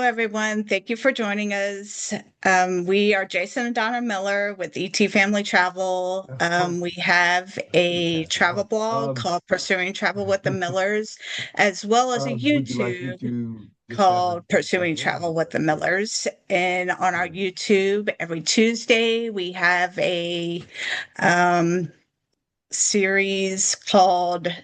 everyone. Thank you for joining us. We are Jason and Donna Miller with ET Family Travel. We have a travel blog called Pursuing Travel with the Millers, as well as a YouTube called Pursuing Travel with the Millers. And on our YouTube, every Tuesday, we have a series called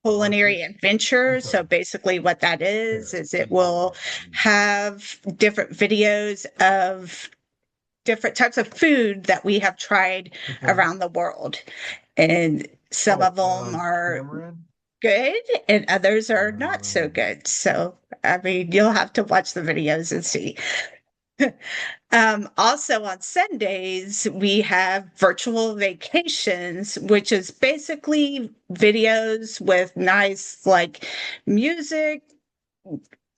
Culinary Adventure. So basically what that is it will have different videos of different types of food that we have tried around the world. And some of them are good and others are not so good. So, I mean, you'll have to watch the videos and see. Also on Sundays, we have virtual vacations, which is basically videos with nice like music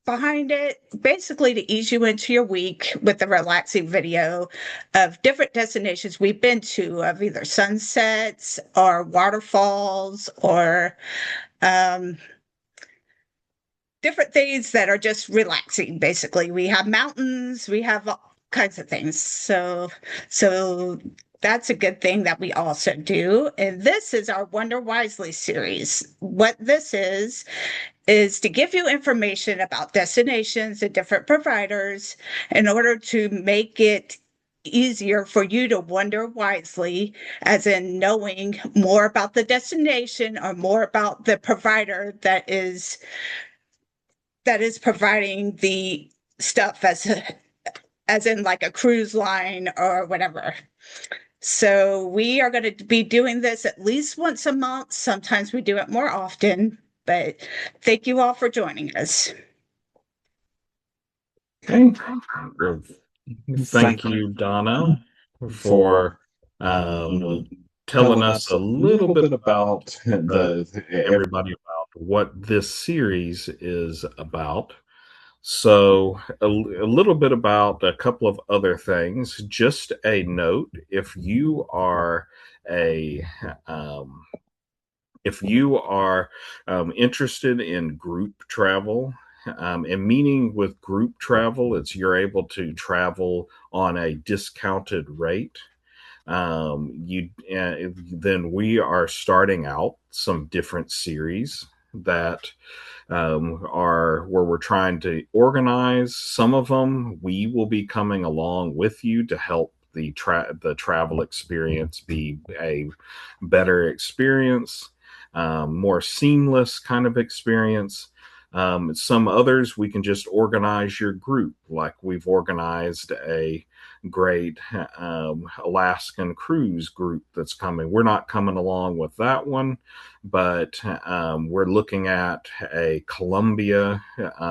behind it, basically to ease you into your week with a relaxing video of different destinations we've been to, of either sunsets or waterfalls or different things that are just relaxing. Basically, we have mountains, we have all kinds of things. So that's a good thing that we also do. And this is our Wonder Wisely series. What this is to give you information about destinations and different providers in order to make it easier for you to wonder wisely, as in knowing more about the destination or more about the provider that is providing the stuff, as in like a cruise line or whatever. So we are going to be doing this at least once a month. Sometimes we do it more often, but thank you all for joining us. Okay. Thank you, Donna, for telling us a little bit about everybody about what this series is about. So, a little bit about a couple of other things. Just a note: a if you are interested in group travel, and meaning with group travel, it's you're able to travel on a discounted rate. Then we are starting out some different series that are where we're trying to organize. Some of them we will be coming along with you to help the travel experience be a better experience, more seamless kind of experience. Some others we can just organize your group, like we've organized a great Alaskan cruise group that's coming. We're not coming along with that one, but we're looking at a Columbia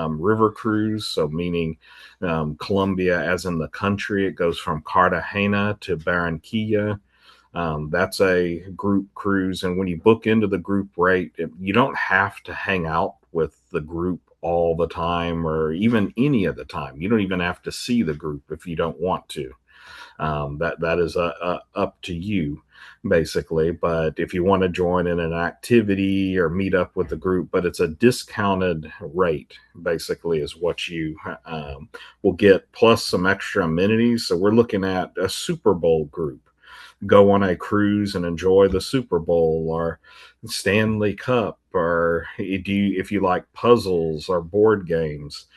river cruise. So meaning Columbia as in the country, it goes from Cartagena to Barranquilla. That's a group cruise. And when you book into the group rate, you don't have to hang out with the group all the time or even any of the time. You don't even have to see the group if you don't want to. That is up to you, basically. But if you want to join in an activity or meet up with the group, but it's a discounted rate, basically, is what you will get, plus some extra amenities. So we're looking at a Super Bowl group. Go on a cruise and enjoy the Super Bowl or Stanley Cup, or if you like puzzles or board games,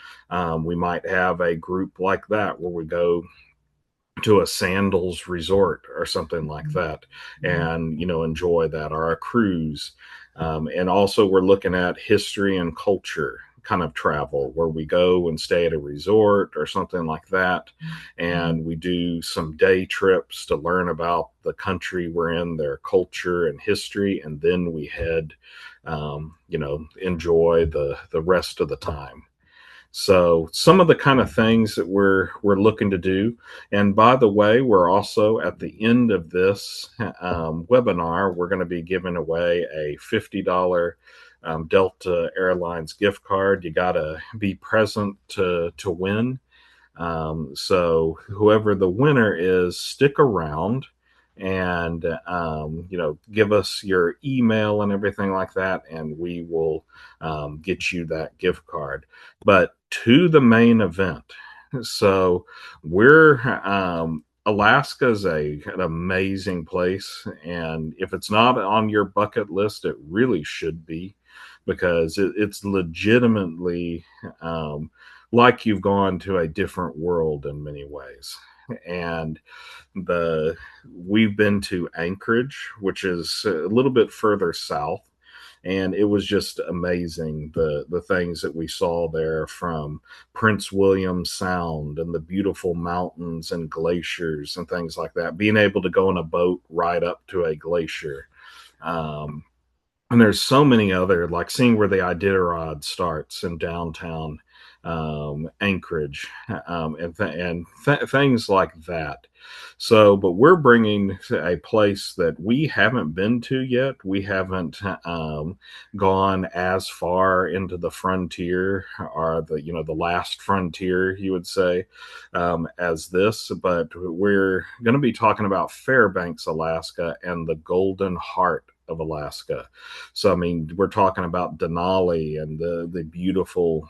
we might have a group like that where we go to a sandals resort or something like that and enjoy that, or a cruise. And also we're looking at history and culture kind of travel where we go and stay at a resort or something like that, and we do some day trips to learn about the country we're in, their culture and history, and then we head enjoy the rest of the time. So some of the kind of things that we're looking to do. And by the way, we're also at the end of this webinar, we're going to be giving away a $50 Delta Airlines gift card. You got to be present to win. So whoever the winner is, stick around. and give us your email and everything like that, and we will get you that gift card. But to the main event. So we're Alaska's an amazing place, and if it's not on your bucket list, it really should be, because it's legitimately like you've gone to a different world in many ways. And the we've been to Anchorage, which is a little bit further south, and it was just amazing, the things that we saw there, from Prince William Sound and the beautiful mountains and glaciers and things like that. Being able to go in a boat right up to a glacier. And there's so many other, like seeing where the Iditarod starts in downtown Anchorage, things like that. So, but we're bringing a place that we haven't been to yet. We haven't gone as far into the frontier, or the last frontier, you would say, as this. But we're going to be talking about Fairbanks, Alaska, and the Golden Heart of Alaska. So, I mean, we're talking about Denali and the beautiful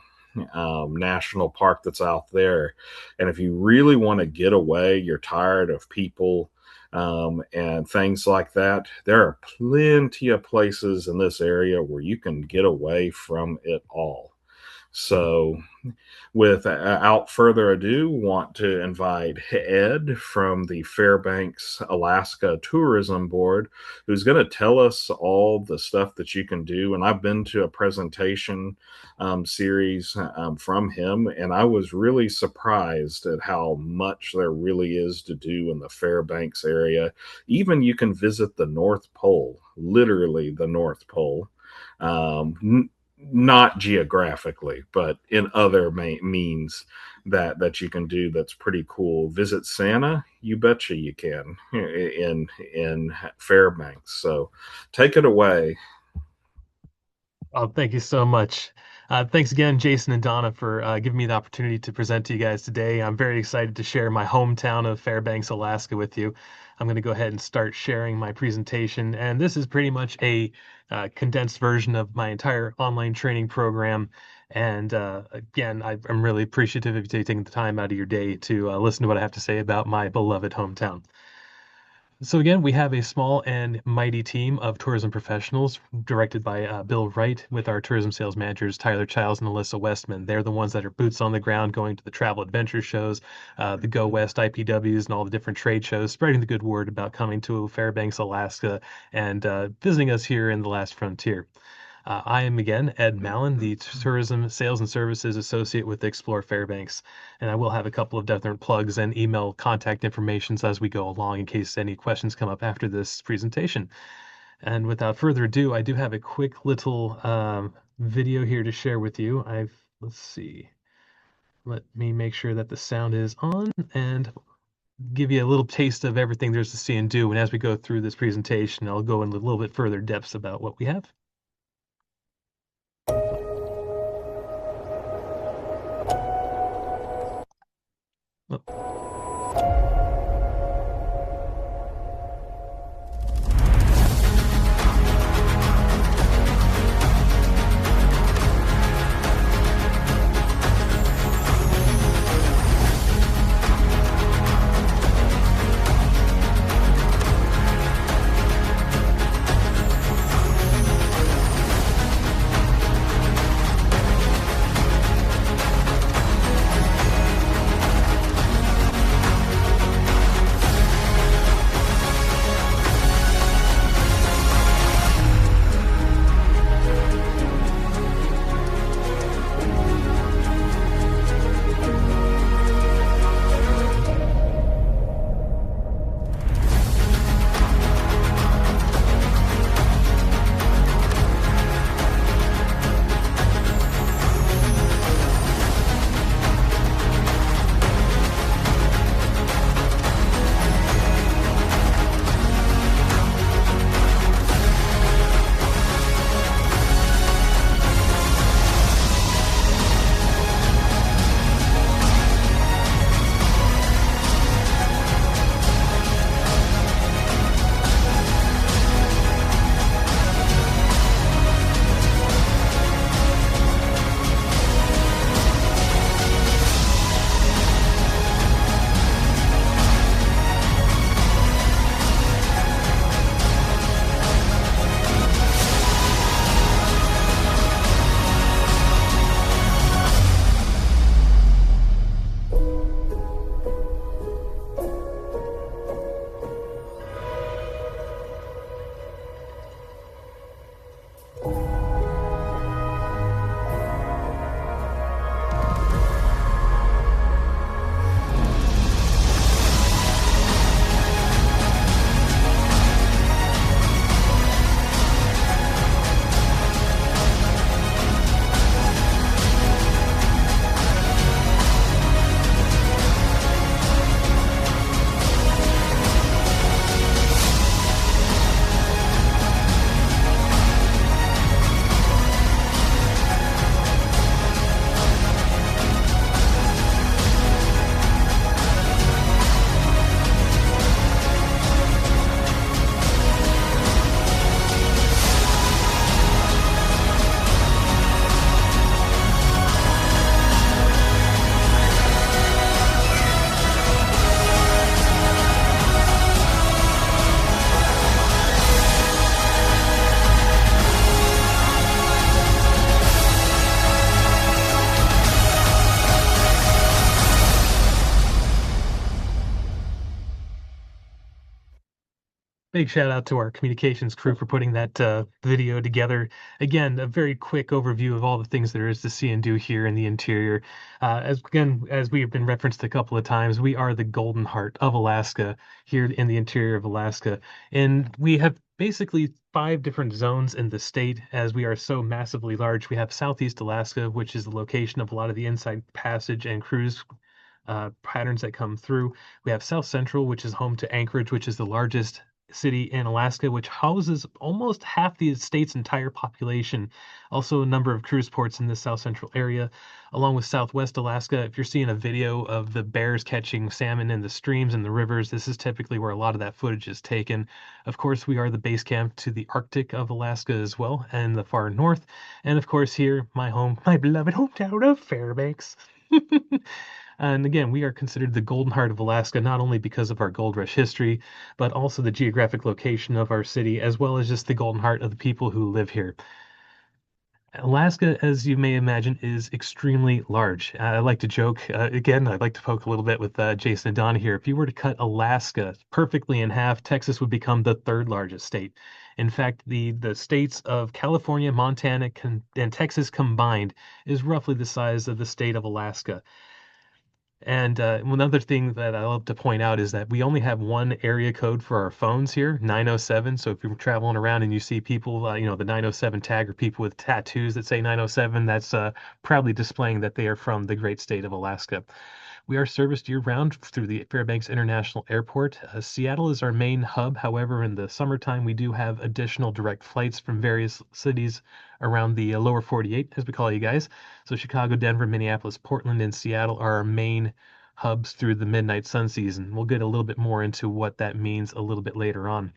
national park that's out there. And if you really want to get away, you're tired of people and things like that, there are plenty of places in this area where you can get away from it all. So, without further ado, want to invite Ed from the Fairbanks, Alaska Tourism Board, who's going to tell us all the stuff that you can do. And I've been to a presentation series from him, and I was really surprised at how much there really is to do in the Fairbanks area. Even you can visit the North Pole, literally the North Pole. Not geographically, but in other means that you can do. That's pretty cool. Visit Santa, you betcha you can, in Fairbanks. So take it away. Oh, thank you so much. Thanks again, Jason and Donna, for giving me the opportunity to present to you guys today. I'm very excited to share my hometown of Fairbanks, Alaska with you. I'm going to go ahead and start sharing my presentation. And this is pretty much a condensed version of my entire online training program. And again, I'm really appreciative of you taking the time out of your day to listen to what I have to say about my beloved hometown. So again, we have a small and mighty team of tourism professionals directed by Bill Wright, with our tourism sales managers, Tyler Childs and Alyssa Westman. They're the ones that are boots on the ground, going to the travel adventure shows, the Go West IPWs, and all the different trade shows, spreading the good word about coming to Fairbanks, Alaska, and visiting us here in the last frontier. I am, again, Ed Mallon, the Tourism Sales and Services Associate with Explore Fairbanks, and I will have a couple of different plugs and email contact informations as we go along in case any questions come up after this presentation. And without further ado, I do have a quick little video here to share with you. Let's see. Let me make sure that the sound is on and give you a little taste of everything there's to see and do. And as we go through this presentation, I'll go into a little bit further depths about what we have. Oh. Big shout out to our communications crew for putting that video together. Again, a very quick overview of all the things there is to see and do here in the interior. As we have been referenced a couple of times, we are the golden heart of Alaska here in the interior of Alaska, and we have basically 5 different zones in the state. As we are so massively large, we have Southeast Alaska, which is the location of a lot of the inside passage and cruise patterns that come through. We have South Central, which is home to Anchorage, which is the largest city in Alaska, which houses almost half the state's entire population. Also, a number of cruise ports in the South Central area, along with Southwest Alaska. If you're seeing a video of the bears catching salmon in the streams and the rivers, this is typically where a lot of that footage is taken. Of course, we are the base camp to the Arctic of Alaska as well, and the far north. And of course, here, my home, my beloved hometown of Fairbanks. And again, we are considered the golden heart of Alaska, not only because of our gold rush history, but also the geographic location of our city, as well as just the golden heart of the people who live here. Alaska, as you may imagine, is extremely large. I like to joke, again, I'd like to poke a little bit with Jason and Donna here. If you were to cut Alaska perfectly in half, Texas would become the third largest state. In fact, the states of California, Montana, and Texas combined is roughly the size of the state of Alaska. And one other thing that I love to point out is that we only have one area code for our phones here, 907. So if you're traveling around and you see people, the 907 tag, or people with tattoos that say 907, that's proudly displaying that they are from the great state of Alaska. We are serviced year-round through the Fairbanks International Airport. Seattle is our main hub. However, in the summertime, we do have additional direct flights from various cities around the lower 48, as we call you guys. So Chicago, Denver, Minneapolis, Portland, and Seattle are our main hubs through the midnight sun season. We'll get a little bit more into what that means a little bit later on.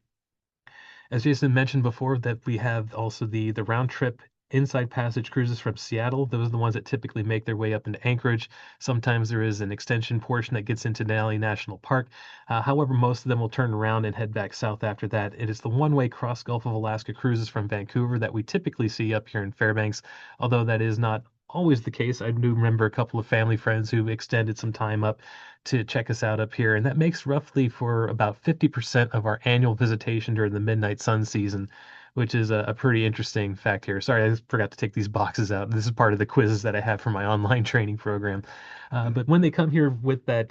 As Jason mentioned before, that we have also the round trip inside passage cruises from Seattle. Those are the ones that typically make their way up into Anchorage. Sometimes there is an extension portion that gets into Denali National Park. However, most of them will turn around and head back south after that. It is the one-way cross Gulf of Alaska cruises from Vancouver that we typically see up here in Fairbanks, although that is not always the case. I do remember a couple of family friends who extended some time up to check us out up here, and that makes roughly for about 50% of our annual visitation during the midnight sun season, which is a pretty interesting fact here. Sorry, I forgot to take these boxes out. This is part of the quizzes that I have for my online training program. But when they come here with that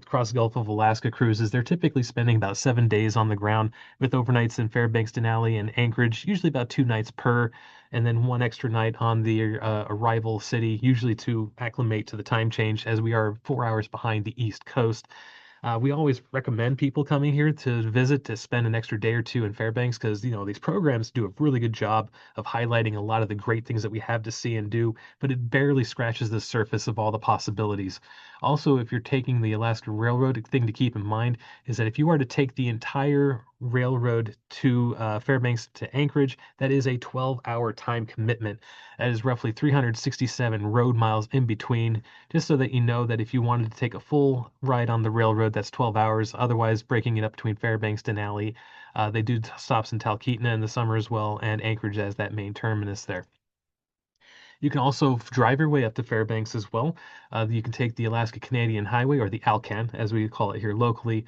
Cross Gulf of Alaska cruises, they're typically spending about 7 days on the ground with overnights in Fairbanks, Denali, and Anchorage, usually about 2 nights per, and then one extra night on the arrival city, usually to acclimate to the time change, as we are 4 hours behind the East Coast. We always recommend people coming here to visit to spend an extra day or two in Fairbanks, because these programs do a really good job of highlighting a lot of the great things that we have to see and do, but it barely scratches the surface of all the possibilities. Also, if you're taking the Alaska Railroad, a thing to keep in mind is that if you are to take the entire railroad to Fairbanks to Anchorage, that is a 12-hour time commitment. That is roughly 367 road miles in between, just so that you know that if you wanted to take a full ride on the railroad, that's 12 hours. Otherwise, breaking it up between Fairbanks and Denali, they do stops in Talkeetna in the summer as well, and Anchorage as that main terminus there. You can also drive your way up to Fairbanks as well. You can take the Alaska Canadian Highway, or the ALCAN, as we call it here locally.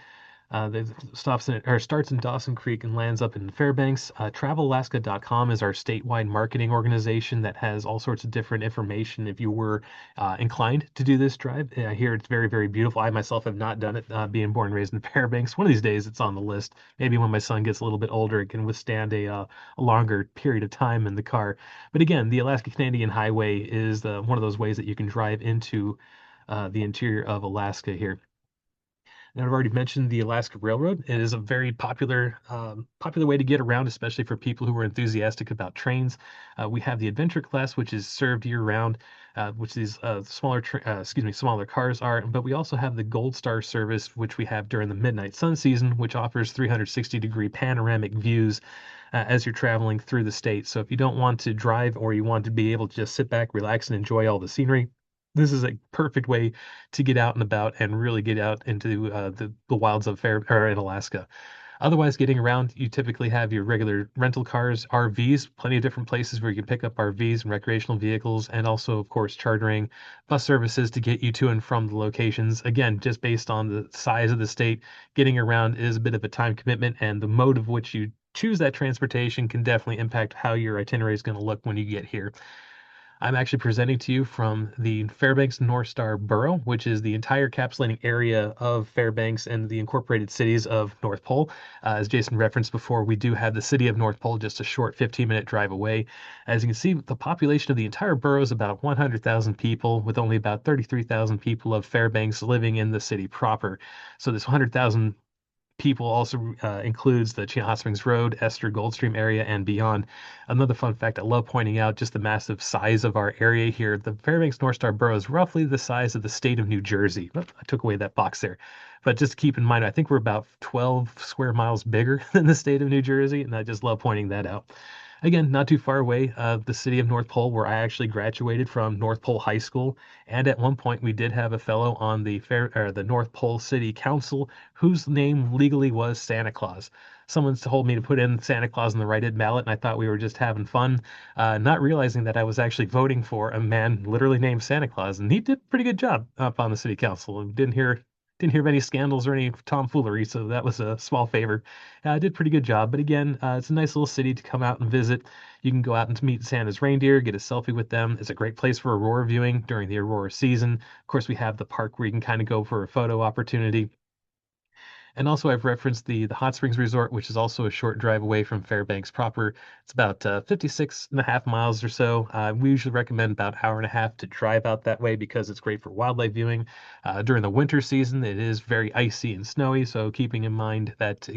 That starts in Dawson Creek and lands up in Fairbanks. TravelAlaska.com is our statewide marketing organization that has all sorts of different information if you were inclined to do this drive. I hear it's very, very beautiful. I myself have not done it, being born and raised in Fairbanks. One of these days it's on the list. Maybe when my son gets a little bit older, it can withstand a longer period of time in the car. But again, the Alaska Canadian Highway is one of those ways that you can drive into the interior of Alaska here. And I've already mentioned the Alaska Railroad. It is a very popular way to get around, especially for people who are enthusiastic about trains. We have the Adventure class, which is served year-round, which these smaller cars are. But we also have the Gold Star service, which we have during the midnight sun season, which offers 360-degree panoramic views as you're traveling through the state. So if you don't want to drive, or you want to be able to just sit back, relax, and enjoy all the scenery, this is a perfect way to get out and about and really get out into the wilds of in Alaska. Otherwise, getting around, you typically have your regular rental cars, RVs, plenty of different places where you can pick up RVs and recreational vehicles, and also, of course, chartering bus services to get you to and from the locations. Again, just based on the size of the state, getting around is a bit of a time commitment, and the mode of which you choose that transportation can definitely impact how your itinerary is going to look when you get here. I'm actually presenting to you from the Fairbanks North Star Borough, which is the entire capsulating area of Fairbanks and the incorporated cities of North Pole. As Jason referenced before, we do have the city of North Pole just a short 15-minute drive away. As you can see, the population of the entire borough is about 100,000 people, with only about 33,000 people of Fairbanks living in the city proper. So this 100,000 people also includes the Chena Hot Springs Road, Esther, Goldstream area, and beyond. Another fun fact I love pointing out, just the massive size of our area here. The Fairbanks North Star Borough is roughly the size of the state of New Jersey. Oh, I took away that box there. But just keep in mind, I think we're about 12 square miles bigger than the state of New Jersey, and I just love pointing that out. Again, not too far away, the city of North Pole, where I actually graduated from North Pole High School. And at one point, we did have a fellow on the North Pole City Council whose name legally was Santa Claus. Someone told me to put in Santa Claus on the write-in ballot, and I thought we were just having fun, not realizing that I was actually voting for a man literally named Santa Claus, and he did a pretty good job up on the city council. And didn't hear of any scandals or any tomfoolery, so that was a small favor. Did a pretty good job, but again, it's a nice little city to come out and visit. You can go out and meet Santa's reindeer, get a selfie with them. It's a great place for aurora viewing during the aurora season. Of course, we have the park where you can kind of go for a photo opportunity. And also, I've referenced the Hot Springs Resort, which is also a short drive away from Fairbanks proper. It's about 56 and a half miles or so. We usually recommend about an hour and a half to drive out that way because it's great for wildlife viewing. During the winter season, it is very icy and snowy, so keeping in mind that,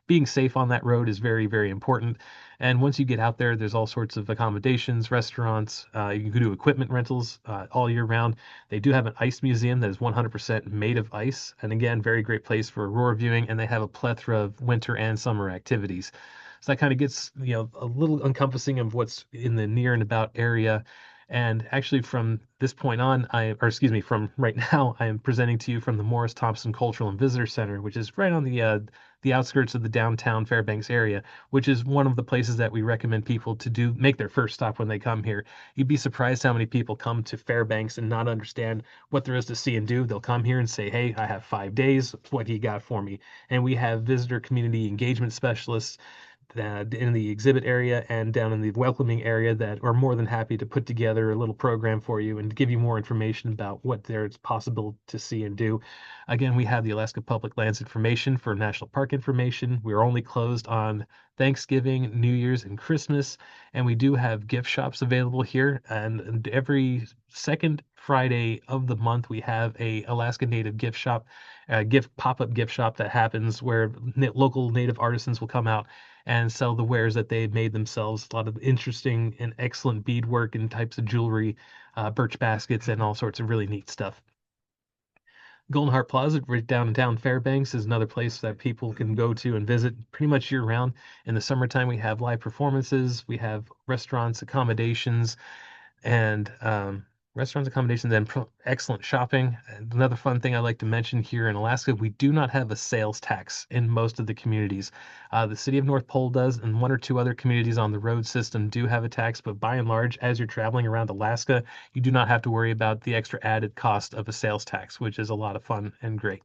being safe on that road is very, very important. And once you get out there, there's all sorts of accommodations, restaurants. You can do equipment rentals all year round. They do have an ice museum that is 100% made of ice. And again, very great place for aurora viewing. And they have a plethora of winter and summer activities. So that kind of gets, a little encompassing of what's in the near and about area. And actually, from this point on, from right now, I am presenting to you from the Morris Thompson Cultural and Visitor Center, which is right on the outskirts of the downtown Fairbanks area, which is one of the places that we recommend people to make their first stop when they come here. You'd be surprised how many people come to Fairbanks and not understand what there is to see and do. They'll come here and say, "Hey, I have 5 days. What do you got for me?" And we have visitor community engagement specialists in the exhibit area and down in the welcoming area that are more than happy to put together a little program for you and give you more information about what there's possible to see and do. Again, we have the Alaska Public Lands information for national park information. We're only closed on Thanksgiving, New Year's, and Christmas, and we do have gift shops available here. And every second Friday of the month, we have a Alaska Native gift shop, pop-up gift shop that happens where local Native artisans will come out and sell the wares that they've made themselves. A lot of interesting and excellent beadwork and types of jewelry, birch baskets, and all sorts of really neat stuff. Golden Heart Plaza, right downtown Fairbanks, is another place that people can go to and visit pretty much year round. In the summertime, we have live performances, we have restaurants, accommodations, and excellent shopping. And another fun thing I like to mention here in Alaska, we do not have a sales tax in most of the communities. The city of North Pole does, and one or two other communities on the road system do have a tax, but by and large, as you're traveling around Alaska, you do not have to worry about the extra added cost of a sales tax, which is a lot of fun and great.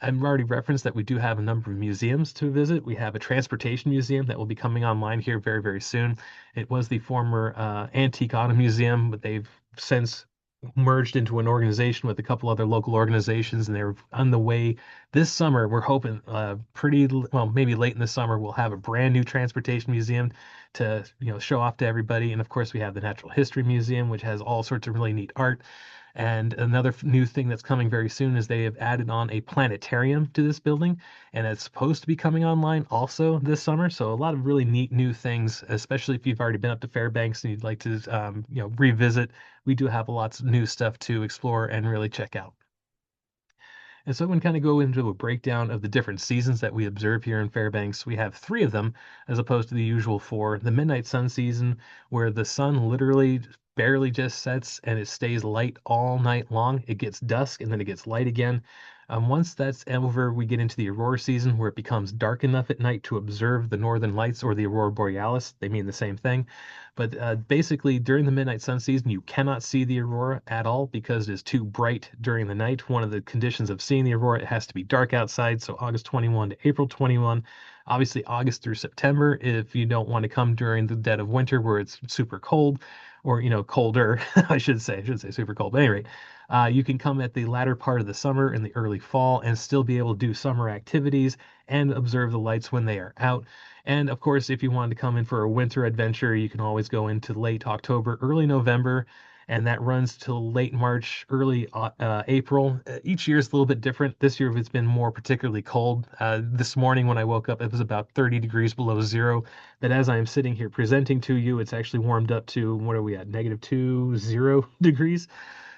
I've already referenced that we do have a number of museums to visit. We have a transportation museum that will be coming online here very, very soon. It was the former Antique Auto Museum, but they've since merged into an organization with a couple other local organizations, and they're on the way this summer. We're hoping maybe late in the summer, we'll have a brand new transportation museum to show off to everybody. And of course, we have the Natural History Museum, which has all sorts of really neat art. And another new thing that's coming very soon is they have added on a planetarium to this building, and it's supposed to be coming online also this summer. So a lot of really neat new things, especially if you've already been up to Fairbanks and you'd like to, revisit. We do have lots of new stuff to explore and really check out. And so I'm going to kind of go into a breakdown of the different seasons that we observe here in Fairbanks. We have three of them as opposed to the usual four. The midnight sun season, where the sun literally barely just sets and it stays light all night long. It gets dusk and then it gets light again. Once that's over, we get into the aurora season where it becomes dark enough at night to observe the northern lights or the aurora borealis. They mean the same thing. But basically, during the midnight sun season, you cannot see the aurora at all because it is too bright during the night. One of the conditions of seeing the aurora, it has to be dark outside. So August 21 to April 21. Obviously, August through September, if you don't want to come during the dead of winter where it's super cold, or colder, I should say super cold. But at any rate, you can come at the latter part of the summer and the early fall and still be able to do summer activities and observe the lights when they are out. And of course, if you wanted to come in for a winter adventure, you can always go into late October, early November, and that runs till late March, early April. Each year is a little bit different. This year it's been more particularly cold. This morning when I woke up, it was about 30 degrees below zero. But as I am sitting here presenting to you, it's actually warmed up to, what are we at, -20 degrees.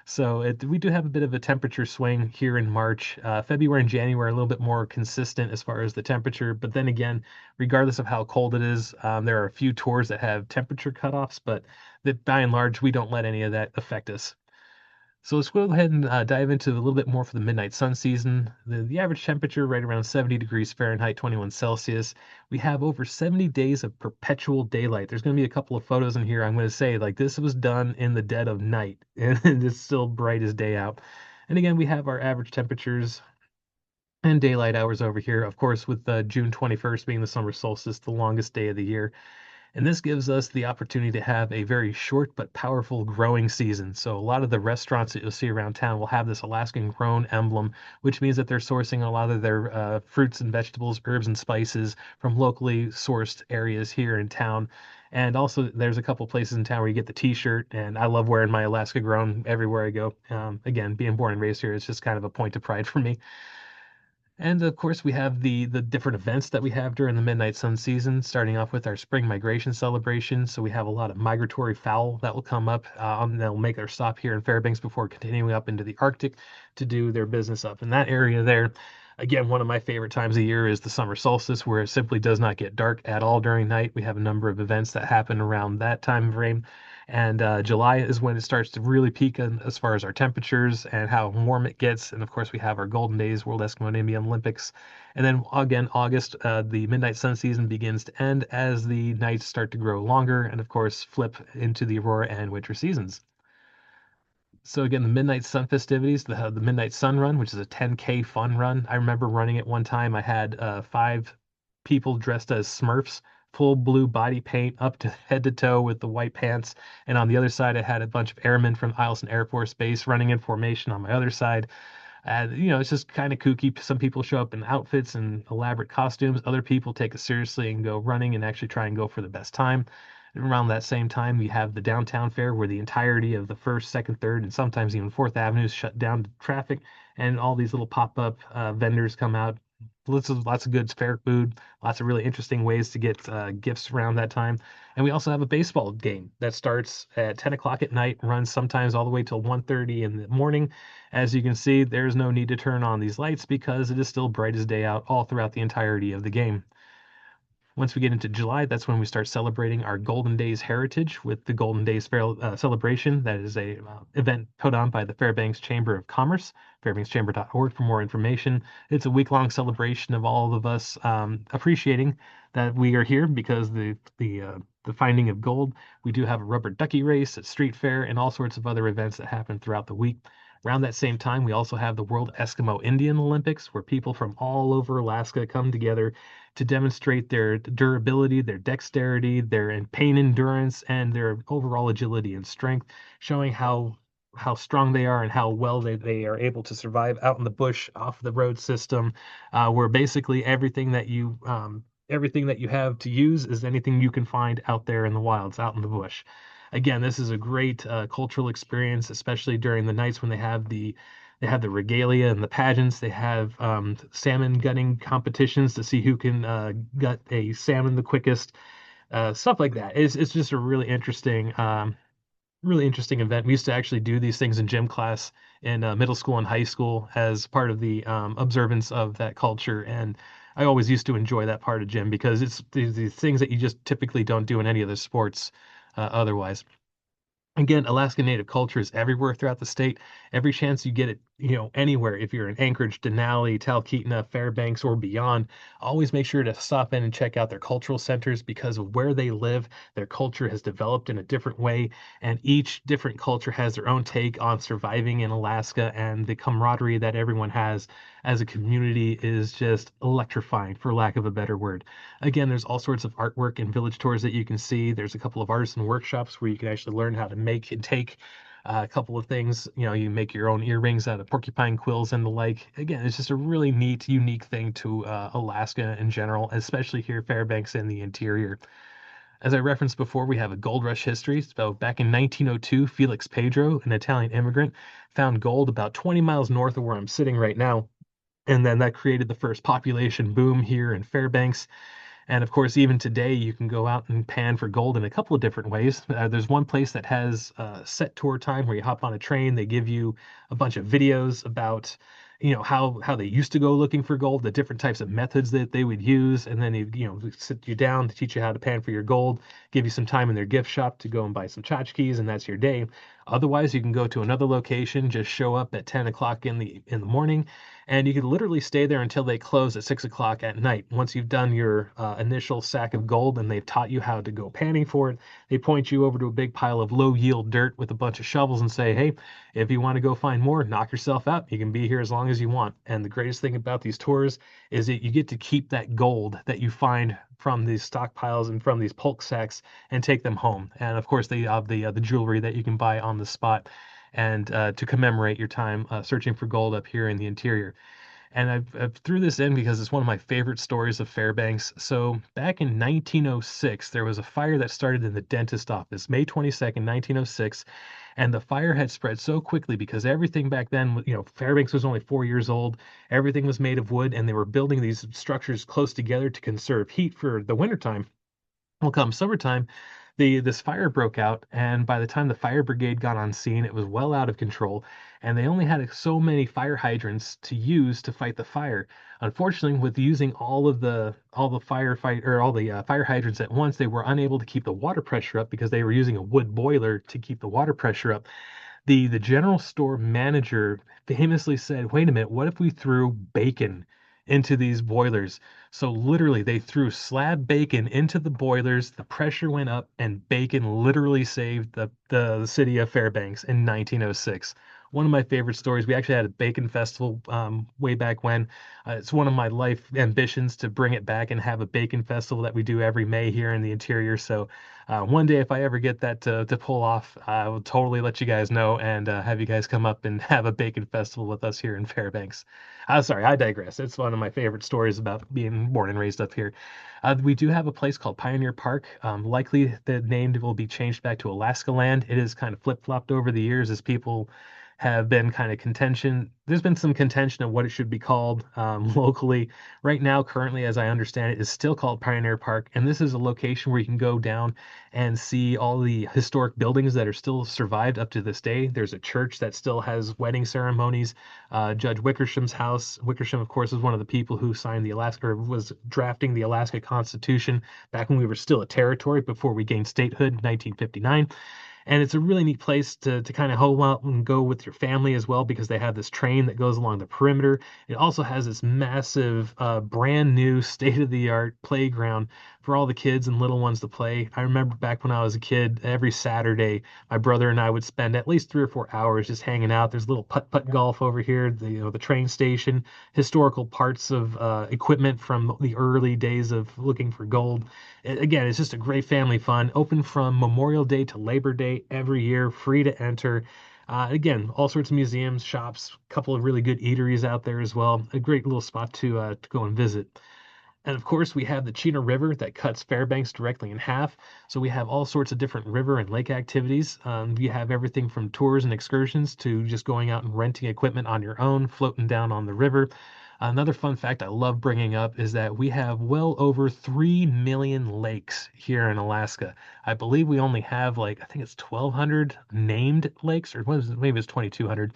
So we do have a bit of a temperature swing here in March. February and January are a little bit more consistent as far as the temperature. But then again, regardless of how cold it is, there are a few tours that have temperature cutoffs, but that by and large, we don't let any of that affect us. So let's go ahead and dive into a little bit more for the midnight sun season. The average temperature right around 70 degrees Fahrenheit, 21 Celsius. We have over 70 days of perpetual daylight. There's going to be a couple of photos in here. I'm going to say like this was done in the dead of night and it's still bright as day out. And again, we have our average temperatures and daylight hours over here. Of course, with June 21st being the summer solstice, the longest day of the year. And this gives us the opportunity to have a very short but powerful growing season. So a lot of the restaurants that you'll see around town will have this Alaskan grown emblem, which means that they're sourcing a lot of their fruits and vegetables, herbs and spices from locally sourced areas here in town. And also, there's a couple places in town where you get the T-shirt, and I love wearing my Alaska grown everywhere I go. Again, being born and raised here, it's just kind of a point of pride for me. And of course, we have the different events that we have during the midnight sun season, starting off with our spring migration celebration. So we have a lot of migratory fowl that will come up. They'll make their stop here in Fairbanks before continuing up into the Arctic to do their business up in that area there. Again, one of my favorite times of year is the summer solstice, where it simply does not get dark at all during night. We have a number of events that happen around that time frame. And July is when it starts to really peak as far as our temperatures and how warm it gets. And of course, we have our Golden Days, World Eskimo and Indian Olympics. And then again, August, the midnight sun season begins to end as the nights start to grow longer and, of course, flip into the aurora and winter seasons. So again, the Midnight Sun festivities, the Midnight Sun Run, which is a 10K fun run. I remember running it one time. I had 5 people dressed as Smurfs, full blue body paint up to head to toe with the white pants. And on the other side, I had a bunch of airmen from Eielson Air Force Base running in formation on my other side. It's just kind of kooky. Some people show up in outfits and elaborate costumes. Other people take it seriously and go running and actually try and go for the best time. Around that same time, we have the downtown fair where the entirety of the first, second, third, and sometimes even fourth Avenue is shut down to traffic, and all these little pop-up vendors come out. Lots of good fair food, lots of really interesting ways to get gifts around that time. And we also have a baseball game that starts at 10 o'clock at night, runs sometimes all the way till 1:30 in the morning. As you can see, there's no need to turn on these lights because it is still bright as day out all throughout the entirety of the game. Once we get into July, that's when we start celebrating our Golden Days heritage with the Golden Days Fair celebration. That is a event put on by the Fairbanks Chamber of Commerce, fairbankschamber.org for more information. It's a week-long celebration of all of us appreciating that we are here because the finding of gold. We do have a rubber ducky race, a street fair, and all sorts of other events that happen throughout the week. Around that same time, we also have the World Eskimo Indian Olympics, where people from all over Alaska come together to demonstrate their durability, their dexterity, their pain endurance, and their overall agility and strength, showing how strong they are and how well they are able to survive out in the bush off the road system, where basically everything that you have to use is anything you can find out there in the wilds, out in the bush. Again, this is a great cultural experience, especially during the nights when they have the regalia and the pageants. They have salmon gutting competitions to see who can gut a salmon the quickest. Stuff like that. It's just a really interesting event. We used to actually do these things in gym class in middle school and high school as part of the observance of that culture. And I always used to enjoy that part of gym because it's the things that you just typically don't do in any other sports otherwise. Again, Alaska Native culture is everywhere throughout the state. Every chance you get it, anywhere, if you're in Anchorage, Denali, Talkeetna, Fairbanks, or beyond, always make sure to stop in and check out their cultural centers because of where they live. Their culture has developed in a different way, and each different culture has their own take on surviving in Alaska, and the camaraderie that everyone has as a community is just electrifying, for lack of a better word. Again, there's all sorts of artwork and village tours that you can see. There's a couple of artisan workshops where you can actually learn how to make and take a couple of things. You make your own earrings out of porcupine quills and the like. Again, it's just a really neat, unique thing to Alaska in general, especially here, Fairbanks and the interior. As I referenced before, we have a gold rush history. So back in 1902, Felix Pedro, an Italian immigrant, found gold about 20 miles north of where I'm sitting right now. And then that created the first population boom here in Fairbanks. And of course, even today, you can go out and pan for gold in a couple of different ways. There's one place that has set tour time where you hop on a train. They give you a bunch of videos about, how they used to go looking for gold, the different types of methods that they would use, and then they sit you down to teach you how to pan for your gold, give you some time in their gift shop to go and buy some tchotchkes, and that's your day. Otherwise, you can go to another location, just show up at 10 o'clock in the morning, and you can literally stay there until they close at 6 o'clock at night. Once you've done your initial sack of gold and they've taught you how to go panning for it, they point you over to a big pile of low yield dirt with a bunch of shovels and say, hey, if you want to go find more, knock yourself out. You can be here as long as you want. And the greatest thing about these tours is that you get to keep that gold that you find from these stockpiles and from these pulk sacks and take them home. And of course, they have the jewelry that you can buy on the spot and to commemorate your time searching for gold up here in the interior. And I've threw this in because it's one of my favorite stories of Fairbanks. So back in 1906, there was a fire that started in the dentist office, May 22nd, 1906. And the fire had spread so quickly because everything back then, Fairbanks was only 4 years old. Everything was made of wood, and they were building these structures close together to conserve heat for the wintertime. Well, come summertime, this fire broke out, and by the time the fire brigade got on scene, it was well out of control, and they only had so many fire hydrants to use to fight the fire. Unfortunately, with using all the fire hydrants at once, they were unable to keep the water pressure up because they were using a wood boiler to keep the water pressure up. The general store manager famously said, "Wait a minute, what if we threw bacon into these boilers?" So literally, they threw slab bacon into the boilers. The pressure went up, and bacon literally saved the city of Fairbanks in 1906. One of my favorite stories. We actually had a bacon festival way back when. It's one of my life ambitions to bring it back and have a bacon festival that we do every May here in the interior. So one day, if I ever get that to pull off, I will totally let you guys know and have you guys come up and have a bacon festival with us here in Fairbanks. Sorry, I digress. It's one of my favorite stories about being born and raised up here. We do have a place called Pioneer Park. Likely the name will be changed back to Alaska Land. It is kind of flip-flopped over the years as people have been kind of contention. There's been some contention of what it should be called locally. Right now, currently, as I understand it, is still called Pioneer Park. And this is a location where you can go down and see all the historic buildings that are still survived up to this day. There's a church that still has wedding ceremonies. Judge Wickersham's house. Wickersham, of course, is one of the people who signed the Alaska, or was drafting the Alaska Constitution back when we were still a territory before we gained statehood in 1959. And it's a really neat place to kind of home out and go with your family as well because they have this train that goes along the perimeter. It also has this massive, brand new, state of the art playground for all the kids and little ones to play. I remember back when I was a kid, every Saturday, my brother and I would spend at least 3 or 4 hours just hanging out. There's a little putt-putt golf over here, the train station, historical parts of equipment from the early days of looking for gold. Again, it's just a great family fun. Open from Memorial Day to Labor Day every year, free to enter. Again, all sorts of museums, shops, a couple of really good eateries out there as well. A great little spot to go and visit. And of course, we have the Chena River that cuts Fairbanks directly in half. So we have all sorts of different river and lake activities. We have everything from tours and excursions to just going out and renting equipment on your own, floating down on the river. Another fun fact I love bringing up is that we have well over 3 million lakes here in Alaska. I believe we only have I think it's 1,200 named lakes, or maybe it's 2,200.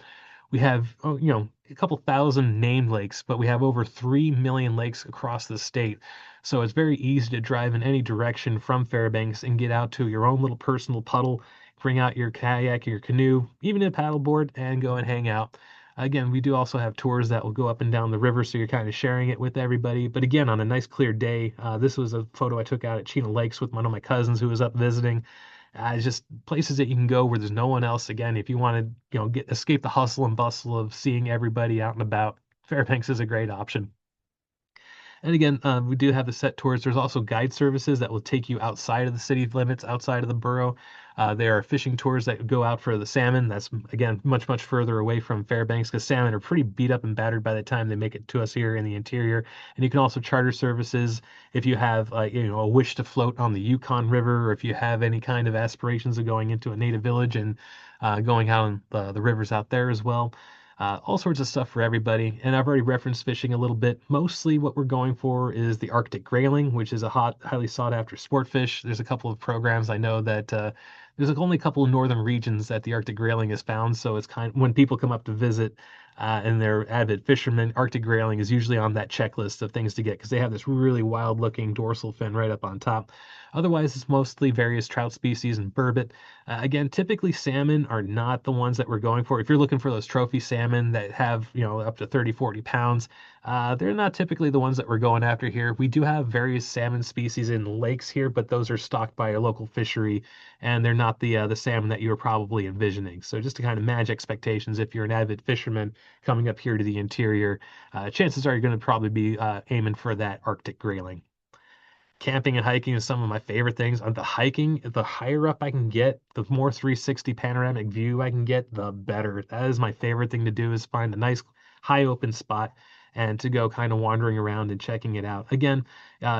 We have, a couple thousand named lakes, but we have over 3 million lakes across the state. So it's very easy to drive in any direction from Fairbanks and get out to your own little personal puddle, bring out your kayak, your canoe, even a paddleboard, and go and hang out. Again, we do also have tours that will go up and down the river, so you're kind of sharing it with everybody. But again, on a nice clear day, this was a photo I took out at Chena Lakes with one of my cousins who was up visiting. It's just places that you can go where there's no one else. Again, if you want to, get escape the hustle and bustle of seeing everybody out and about, Fairbanks is a great option. And again, we do have the set tours. There's also guide services that will take you outside of the city limits, outside of the borough. There are fishing tours that go out for the salmon. That's, again, much, much further away from Fairbanks because salmon are pretty beat up and battered by the time they make it to us here in the interior. And you can also charter services if you have, a wish to float on the Yukon River, or if you have any kind of aspirations of going into a native village and going out on the rivers out there as well. All sorts of stuff for everybody. And I've already referenced fishing a little bit. Mostly what we're going for is the Arctic grayling, which is a highly sought after sport fish. There's a couple of programs I know that there's only a couple of northern regions that the Arctic grayling is found. So it's kind of when people come up to visit and they're avid fishermen, Arctic grayling is usually on that checklist of things to get because they have this really wild looking dorsal fin right up on top. Otherwise, it's mostly various trout species and burbot. Again, typically salmon are not the ones that we're going for. If you're looking for those trophy salmon that have, up to 30, 40 pounds, they're not typically the ones that we're going after here. We do have various salmon species in lakes here, but those are stocked by a local fishery, and they're not the salmon that you were probably envisioning. So just to kind of manage expectations, if you're an avid fisherman coming up here to the interior, chances are you're going to probably be aiming for that Arctic grayling. Camping and hiking is some of my favorite things. On the hiking, the higher up I can get, the more 360 panoramic view I can get, the better. That is my favorite thing to do is find a nice high open spot and to go kind of wandering around and checking it out. Again,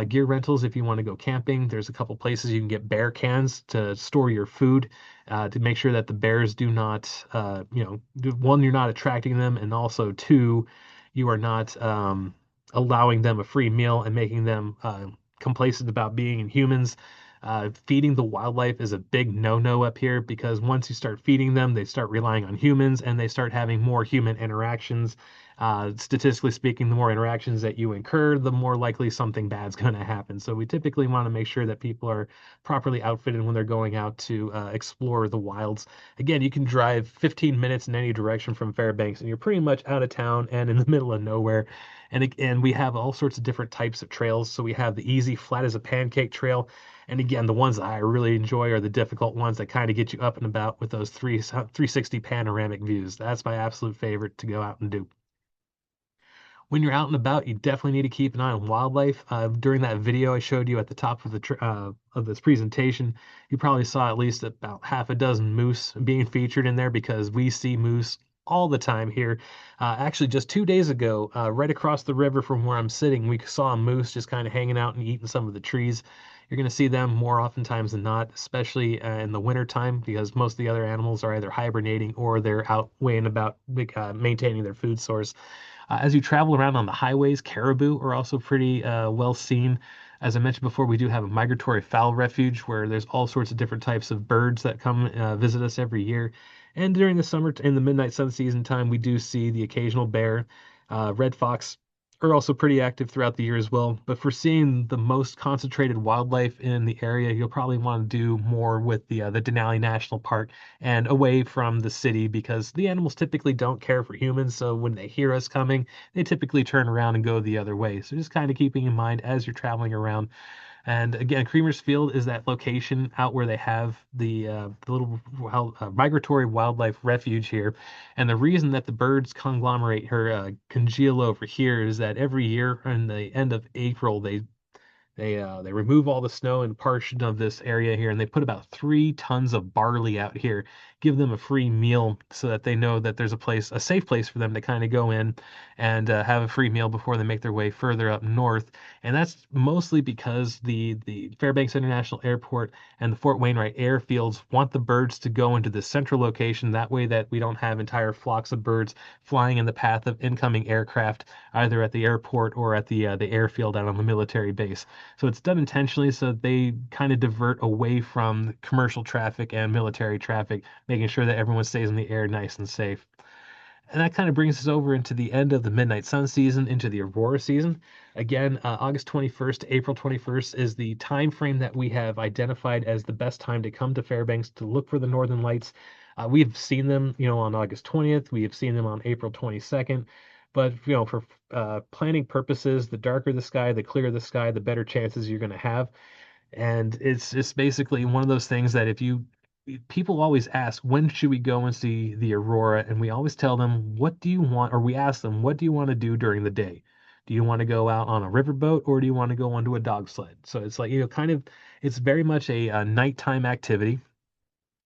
gear rentals if you want to go camping. There's a couple places you can get bear cans to store your food to make sure that the bears do not, one, you're not attracting them, and also two, you are not allowing them a free meal and making them complacent about being in humans. Feeding the wildlife is a big no-no up here because once you start feeding them, they start relying on humans and they start having more human interactions. Statistically speaking, the more interactions that you incur, the more likely something bad's going to happen. So we typically want to make sure that people are properly outfitted when they're going out to explore the wilds. Again, you can drive 15 minutes in any direction from Fairbanks and you're pretty much out of town and in the middle of nowhere. And we have all sorts of different types of trails. So we have the easy, flat as a pancake trail. And again, the ones that I really enjoy are the difficult ones that kind of get you up and about with those 360 panoramic views. That's my absolute favorite to go out and do. When you're out and about, you definitely need to keep an eye on wildlife. During that video I showed you at the top of of this presentation, you probably saw at least about half a dozen moose being featured in there because we see moose all the time here. Actually, just 2 days ago, right across the river from where I'm sitting, we saw a moose just kind of hanging out and eating some of the trees. You're going to see them more oftentimes than not, especially in the winter time, because most of the other animals are either hibernating or they're out weighing about, maintaining their food source. As you travel around on the highways, caribou are also pretty well seen. As I mentioned before, we do have a migratory fowl refuge where there's all sorts of different types of birds that come visit us every year. And during the summer, in the midnight sun season time, we do see the occasional bear. Red fox are also pretty active throughout the year as well. But for seeing the most concentrated wildlife in the area, you'll probably want to do more with the Denali National Park and away from the city because the animals typically don't care for humans. So when they hear us coming, they typically turn around and go the other way. So just kind of keeping in mind as you're traveling around. And again, Creamer's Field is that location out where they have the little migratory wildlife refuge here. And the reason that the birds conglomerate or congeal over here is that every year in the end of April, they remove all the snow and portion of this area here, and they put about 3 tons of barley out here, give them a free meal so that they know that there's a safe place for them to kind of go in and have a free meal before they make their way further up north. And that's mostly because the Fairbanks International Airport and the Fort Wainwright airfields want the birds to go into the central location. That way that we don't have entire flocks of birds flying in the path of incoming aircraft, either at the airport or at the airfield out on the military base. So it's done intentionally so that they kind of divert away from commercial traffic and military traffic, making sure that everyone stays in the air nice and safe. And that kind of brings us over into the end of the midnight sun season, into the aurora season. Again, August 21st to April 21st is the time frame that we have identified as the best time to come to Fairbanks to look for the northern lights. We've seen them, on August 20th. We have seen them on April 22nd. But, for planning purposes, the darker the sky, the clearer the sky, the better chances you're going to have. And it's just basically one of those things that if you people always ask, when should we go and see the aurora? And we always tell them, what do you want? Or we ask them, what do you want to do during the day? Do you want to go out on a riverboat or do you want to go onto a dog sled? So it's like, kind of, it's very much a nighttime activity.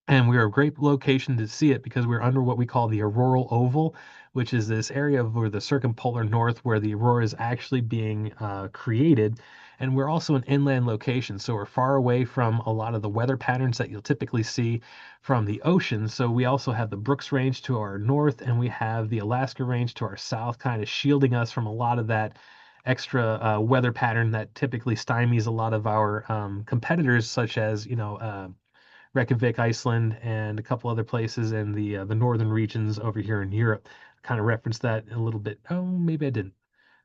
And we're a great location to see it because we're under what we call the auroral oval, which is this area over the circumpolar north where the aurora is actually being created. And we're also an inland location, so we're far away from a lot of the weather patterns that you'll typically see from the ocean. So we also have the Brooks Range to our north, and we have the Alaska Range to our south, kind of shielding us from a lot of that extra weather pattern that typically stymies a lot of our competitors, such as Reykjavik, Iceland, and a couple other places in the northern regions over here in Europe. Kind of referenced that a little bit. Oh, maybe I didn't.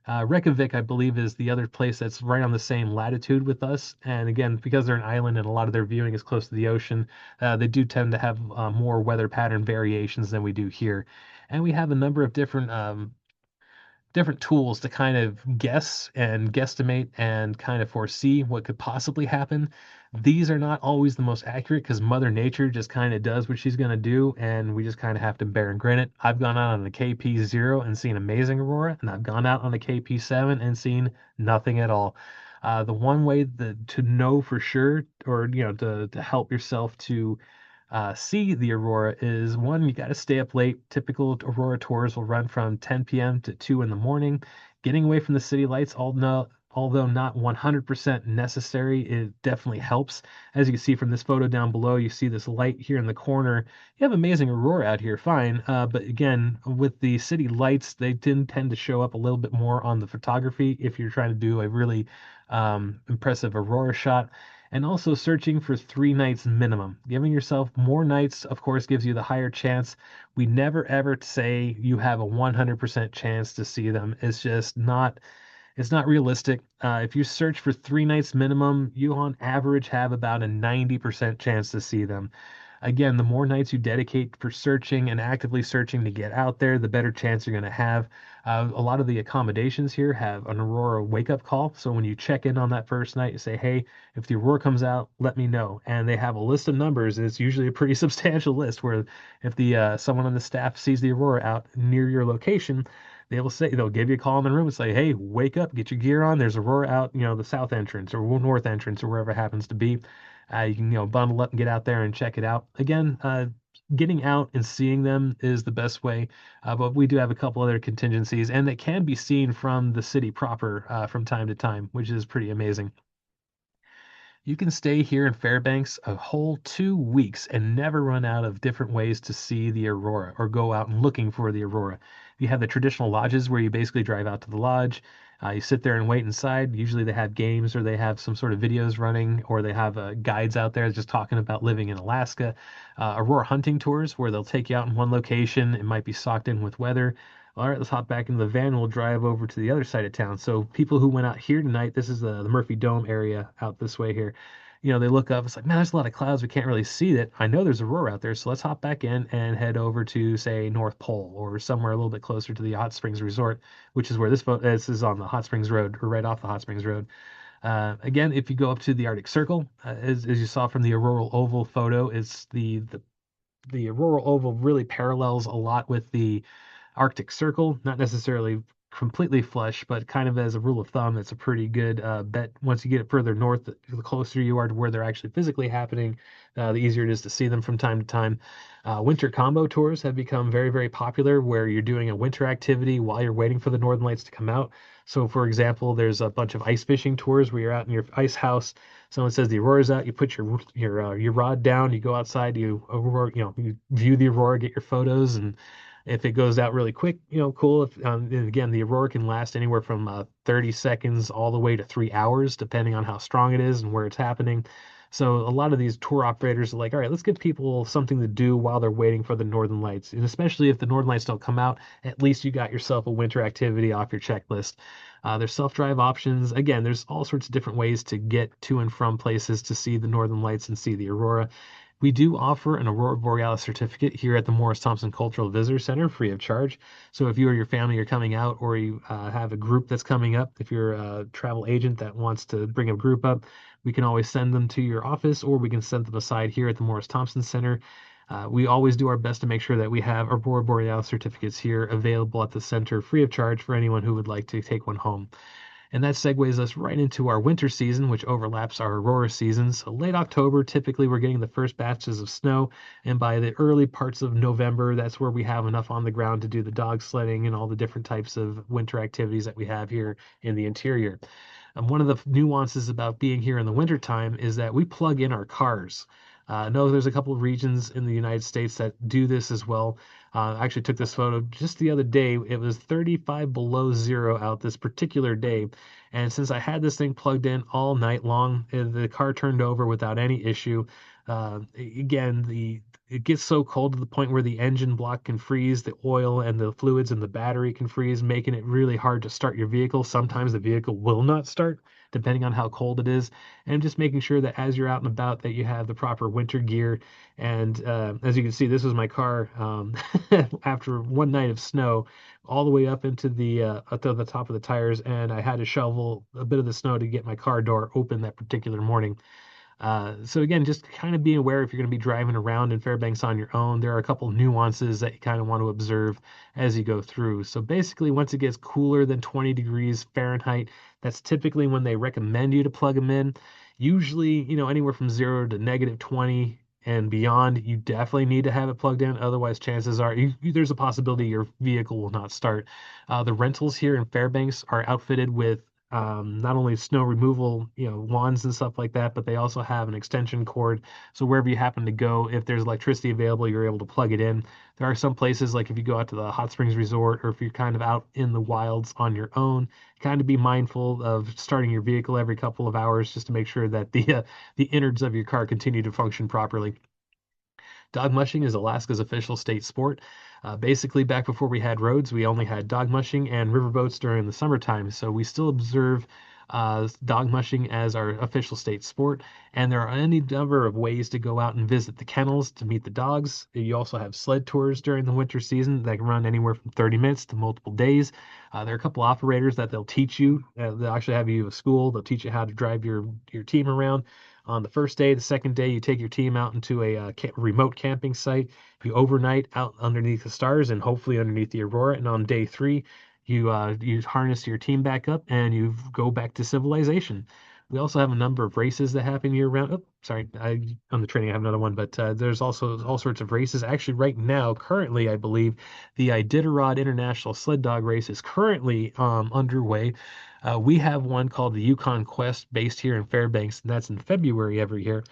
Reykjavik, I believe, is the other place that's right on the same latitude with us. And again, because they're an island and a lot of their viewing is close to the ocean, they do tend to have more weather pattern variations than we do here. And we have a number of different tools to kind of guess and guesstimate and kind of foresee what could possibly happen. These are not always the most accurate because Mother Nature just kind of does what she's going to do, and we just kind of have to bear and grin it. I've gone out on a KP0 and seen amazing aurora, and I've gone out on a KP7 and seen nothing at all. The one way to know for sure, or to help yourself to see the aurora is one, you got to stay up late. Typical aurora tours will run from 10 p.m. to 2 in the morning. Getting away from the city lights, although not 100% necessary, it definitely helps. As you can see from this photo down below, you see this light here in the corner. You have amazing aurora out here, fine. But again, with the city lights, they tend to show up a little bit more on the photography if you're trying to do a really impressive aurora shot, and also searching for 3 nights minimum. Giving yourself more nights, of course, gives you the higher chance. We never ever say you have a 100% chance to see them. It's not realistic. If you search for 3 nights minimum, you on average have about a 90% chance to see them. Again, the more nights you dedicate for searching and actively searching to get out there, the better chance you're going to have. A lot of the accommodations here have an aurora wake-up call. So when you check in on that first night, you say, hey, if the aurora comes out, let me know. And they have a list of numbers, and it's usually a pretty substantial list where if the someone on the staff sees the aurora out near your location, they'll give you a call in the room and say, hey, wake up, get your gear on. There's aurora out, the south entrance or north entrance or wherever it happens to be. You can, bundle up and get out there and check it out. Again, getting out and seeing them is the best way, but we do have a couple other contingencies, and they can be seen from the city proper from time to time, which is pretty amazing. You can stay here in Fairbanks a whole 2 weeks and never run out of different ways to see the aurora or go out and looking for the aurora. You have the traditional lodges where you basically drive out to the lodge. You sit there and wait inside. Usually they have games or they have some sort of videos running, or they have guides out there just talking about living in Alaska. Aurora hunting tours where they'll take you out in one location. It might be socked in with weather. All right, let's hop back into the van. We'll drive over to the other side of town. So people who went out here tonight, this is the Murphy Dome area out this way here. They look up, it's like, man, there's a lot of clouds. We can't really see it. I know there's aurora out there. So let's hop back in and head over to, say, North Pole or somewhere a little bit closer to the Hot Springs Resort, which is where this is on the Hot Springs Road or right off the Hot Springs Road. Again, if you go up to the Arctic Circle, as you saw from the auroral oval photo, it's the auroral oval really parallels a lot with the Arctic Circle, not necessarily completely flush, but kind of as a rule of thumb, it's a pretty good bet. Once you get it further north, the closer you are to where they're actually physically happening, the easier it is to see them from time to time. Winter combo tours have become very, very popular where you're doing a winter activity while you're waiting for the northern lights to come out. So, for example, there's a bunch of ice fishing tours where you're out in your ice house. Someone says the aurora's out. You put your rod down. You go outside. You view the aurora, get your photos, and if it goes out really quick, cool. And again, the aurora can last anywhere from 30 seconds all the way to 3 hours, depending on how strong it is and where it's happening. So a lot of these tour operators are like, all right, let's give people something to do while they're waiting for the Northern Lights. And especially if the Northern Lights don't come out, at least you got yourself a winter activity off your checklist. There's self-drive options. Again, there's all sorts of different ways to get to and from places to see the Northern Lights and see the Aurora. We do offer an Aurora Borealis certificate here at the Morris Thompson Cultural Visitor Center free of charge. So if you or your family are coming out, or you have a group that's coming up, if you're a travel agent that wants to bring a group up, we can always send them to your office, or we can send them aside here at the Morris Thompson Center. We always do our best to make sure that we have Aurora Borealis certificates here available at the center free of charge for anyone who would like to take one home. And that segues us right into our winter season, which overlaps our Aurora seasons. So late October, typically we're getting the first batches of snow. And by the early parts of November, that's where we have enough on the ground to do the dog sledding and all the different types of winter activities that we have here in the interior. And one of the nuances about being here in the wintertime is that we plug in our cars. I know there's a couple of regions in the United States that do this as well. I actually took this photo just the other day. It was 35 below zero out this particular day. And since I had this thing plugged in all night long, the car turned over without any issue. Again, it gets so cold to the point where the engine block can freeze, the oil and the fluids in the battery can freeze, making it really hard to start your vehicle. Sometimes the vehicle will not start, depending on how cold it is. And just making sure that as you're out and about, that you have the proper winter gear. And as you can see, this was my car after one night of snow, all the way up to the top of the tires, and I had to shovel a bit of the snow to get my car door open that particular morning. So again, just kind of being aware if you're going to be driving around in Fairbanks on your own, there are a couple nuances that you kind of want to observe as you go through. So basically, once it gets cooler than 20 degrees Fahrenheit, that's typically when they recommend you to plug them in. Usually, anywhere from 0 to -20 and beyond, you definitely need to have it plugged in. Otherwise, chances are there's a possibility your vehicle will not start. The rentals here in Fairbanks are outfitted with not only snow removal, wands and stuff like that, but they also have an extension cord. So wherever you happen to go, if there's electricity available, you're able to plug it in. There are some places, like if you go out to the Hot Springs Resort, or if you're kind of out in the wilds on your own, kind of be mindful of starting your vehicle every couple of hours just to make sure that the innards of your car continue to function properly. Dog mushing is Alaska's official state sport. Basically, back before we had roads, we only had dog mushing and riverboats during the summertime. So we still observe dog mushing as our official state sport. And there are any number of ways to go out and visit the kennels to meet the dogs. You also have sled tours during the winter season that can run anywhere from 30 minutes to multiple days. There are a couple operators that they'll teach you. They'll actually have you at school. They'll teach you how to drive your team around. On the first day, the second day, you take your team out into a remote camping site. You overnight out underneath the stars and hopefully underneath the Aurora. And on day 3, you harness your team back up and you go back to civilization. We also have a number of races that happen year round. Oh, sorry, on the training I have another one, but there's also all sorts of races. Actually, right now, currently, I believe the Iditarod International Sled Dog Race is currently underway. We have one called the Yukon Quest based here in Fairbanks, and that's in February every year.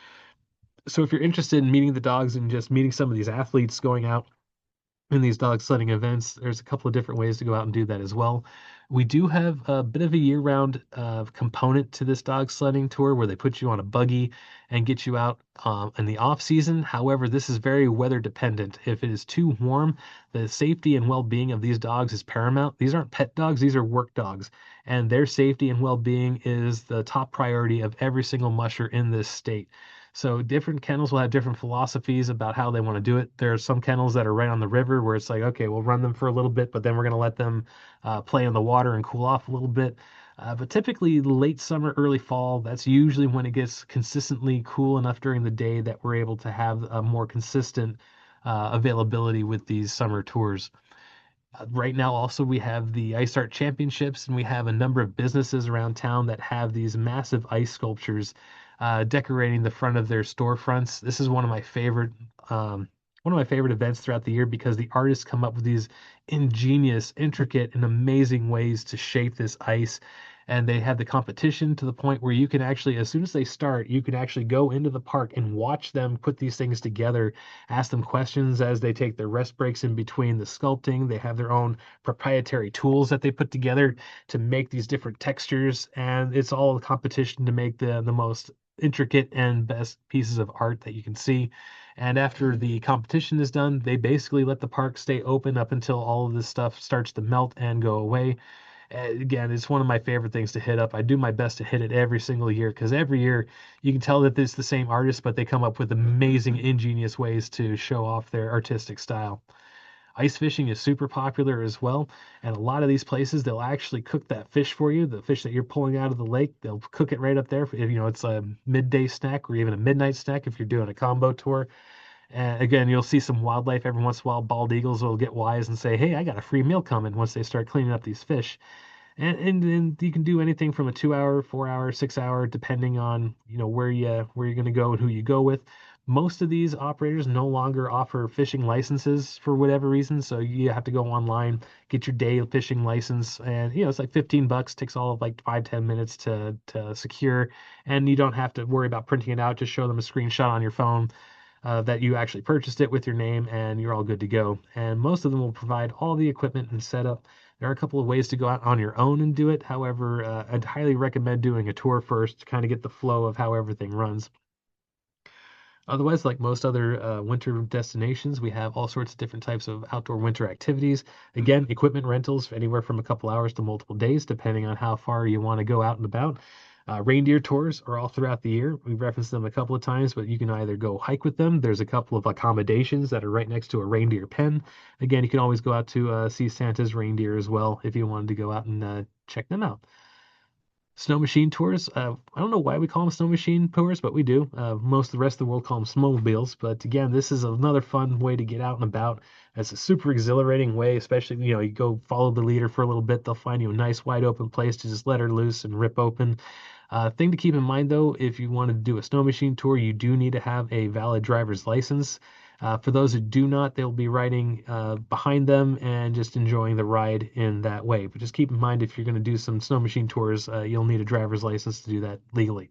So if you're interested in meeting the dogs and just meeting some of these athletes going out in these dog sledding events, there's a couple of different ways to go out and do that as well. We do have a bit of a year-round component to this dog sledding tour where they put you on a buggy and get you out in the off season. However, this is very weather dependent. If it is too warm, the safety and well-being of these dogs is paramount. These aren't pet dogs, these are work dogs, and their safety and well-being is the top priority of every single musher in this state. So different kennels will have different philosophies about how they want to do it. There are some kennels that are right on the river where it's like, okay, we'll run them for a little bit, but then we're going to let them play in the water and cool off a little bit. But typically late summer, early fall, that's usually when it gets consistently cool enough during the day that we're able to have a more consistent availability with these summer tours. Right now, also, we have the Ice Art Championships, and we have a number of businesses around town that have these massive ice sculptures decorating the front of their storefronts. This is one of my favorite events throughout the year because the artists come up with these ingenious, intricate, and amazing ways to shape this ice. And they have the competition to the point where you can actually, as soon as they start, you can actually go into the park and watch them put these things together, ask them questions as they take their rest breaks in between the sculpting. They have their own proprietary tools that they put together to make these different textures. And it's all a competition to make the most intricate and best pieces of art that you can see. And after the competition is done, they basically let the park stay open up until all of this stuff starts to melt and go away. Again, it's one of my favorite things to hit up. I do my best to hit it every single year because every year you can tell that it's the same artist, but they come up with amazing, ingenious ways to show off their artistic style. Ice fishing is super popular as well, and a lot of these places they'll actually cook that fish for you, the fish that you're pulling out of the lake. They'll cook it right up there. If, it's a midday snack or even a midnight snack if you're doing a combo tour. And again, you'll see some wildlife every once in a while. Bald eagles will get wise and say, "Hey, I got a free meal coming," once they start cleaning up these fish. And you can do anything from a 2 hour, 4 hour, 6 hour, depending on where you're going to go and who you go with. Most of these operators no longer offer fishing licenses for whatever reason, so you have to go online, get your day fishing license, and it's like $15. Takes all of like 5-10 minutes to secure, and you don't have to worry about printing it out. Just show them a screenshot on your phone that you actually purchased it with your name, and you're all good to go. And most of them will provide all the equipment and setup. There are a couple of ways to go out on your own and do it. However, I'd highly recommend doing a tour first to kind of get the flow of how everything runs. Otherwise, like most other winter destinations, we have all sorts of different types of outdoor winter activities. Again, equipment rentals anywhere from a couple hours to multiple days, depending on how far you want to go out and about. Reindeer tours are all throughout the year. We've referenced them a couple of times, but you can either go hike with them. There's a couple of accommodations that are right next to a reindeer pen. Again, you can always go out to see Santa's reindeer as well if you wanted to go out and check them out. Snow machine tours. I don't know why we call them snow machine tours, but we do. Most of the rest of the world call them snowmobiles. But again, this is another fun way to get out and about. It's a super exhilarating way, especially, you go follow the leader for a little bit. They'll find you a nice wide open place to just let her loose and rip open. Thing to keep in mind though, if you want to do a snow machine tour, you do need to have a valid driver's license. For those who do not, they'll be riding behind them and just enjoying the ride in that way. But just keep in mind, if you're going to do some snow machine tours, you'll need a driver's license to do that legally.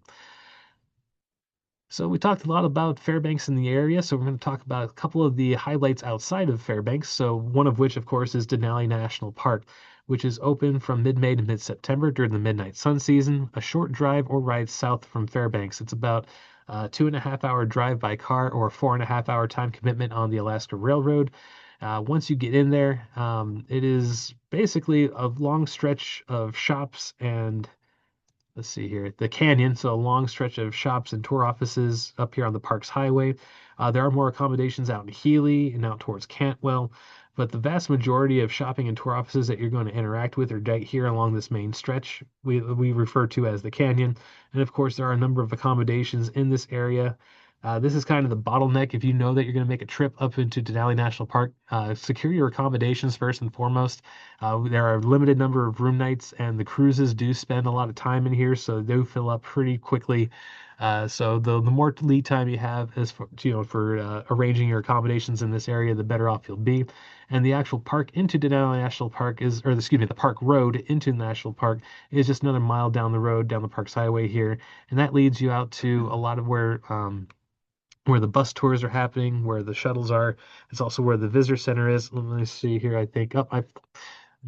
So we talked a lot about Fairbanks in the area, so we're going to talk about a couple of the highlights outside of Fairbanks. So one of which, of course, is Denali National Park, which is open from mid-May to mid-September during the midnight sun season, a short drive or ride south from Fairbanks. It's about a 2.5 hour drive by car or a 4.5 hour time commitment on the Alaska Railroad. Once you get in there, it is basically a long stretch of shops and let's see here, the canyon, so a long stretch of shops and tour offices up here on the park's highway. There are more accommodations out in Healy and out towards Cantwell, but the vast majority of shopping and tour offices that you're going to interact with are right here along this main stretch we refer to as the canyon. And of course, there are a number of accommodations in this area. This is kind of the bottleneck. If you know that you're going to make a trip up into Denali National Park, secure your accommodations first and foremost. There are a limited number of room nights, and the cruises do spend a lot of time in here, so they do fill up pretty quickly. So the more lead time you have as for arranging your accommodations in this area, the better off you'll be. And the actual park into Denali National Park the park road into the national park is just another mile down the road, down the park's highway here, and that leads you out to a lot of where the bus tours are happening, where the shuttles are. It's also where the visitor center is. Let me see here. I think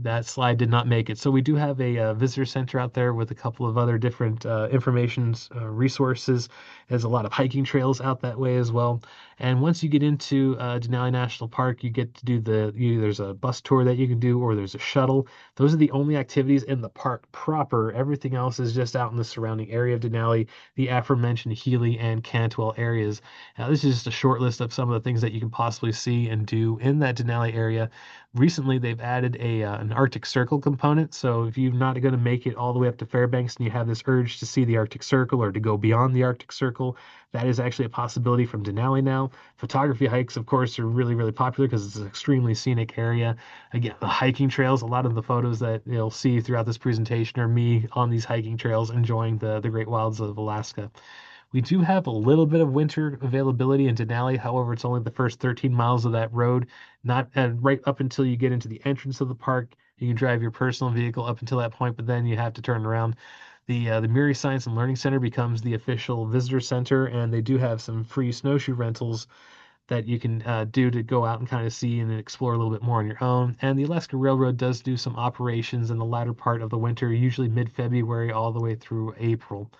that slide did not make it. So we do have a visitor center out there with a couple of other different information resources. There's a lot of hiking trails out that way as well. And once you get into Denali National Park, you get to do there's a bus tour that you can do, or there's a shuttle. Those are the only activities in the park proper. Everything else is just out in the surrounding area of Denali, the aforementioned Healy and Cantwell areas. Now, this is just a short list of some of the things that you can possibly see and do in that Denali area. Recently, they've added an Arctic Circle component. So if you're not going to make it all the way up to Fairbanks and you have this urge to see the Arctic Circle or to go beyond the Arctic Circle, that is actually a possibility from Denali now. Photography hikes, of course, are really, really popular because it's an extremely scenic area. Again, the hiking trails, a lot of the photos that you'll see throughout this presentation are me on these hiking trails enjoying the great wilds of Alaska. We do have a little bit of winter availability in Denali. However, it's only the first 13 miles of that road, not right up until you get into the entrance of the park. You can drive your personal vehicle up until that point, but then you have to turn around. The Murray Science and Learning Center becomes the official visitor center, and they do have some free snowshoe rentals that you can do to go out and kind of see and explore a little bit more on your own. And the Alaska Railroad does do some operations in the latter part of the winter, usually mid-February all the way through April.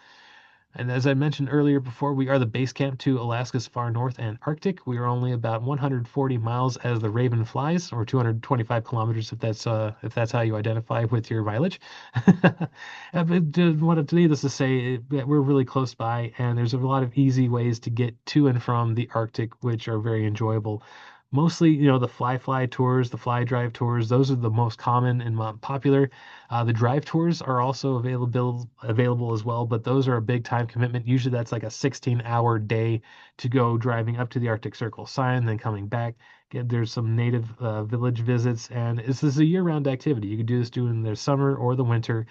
And as I mentioned earlier before, we are the base camp to Alaska's far north and Arctic. We are only about 140 miles as the Raven flies, or 225 kilometers if that's how you identify with your mileage. But needless to say, that we're really close by, and there's a lot of easy ways to get to and from the Arctic, which are very enjoyable. Mostly, the fly tours, the fly drive tours, those are the most common and popular. The drive tours are also available as well, but those are a big time commitment. Usually that's like a 16-hour day to go driving up to the Arctic Circle sign, then coming back. There's some native village visits, and this is a year-round activity. You can do this during the summer or the winter,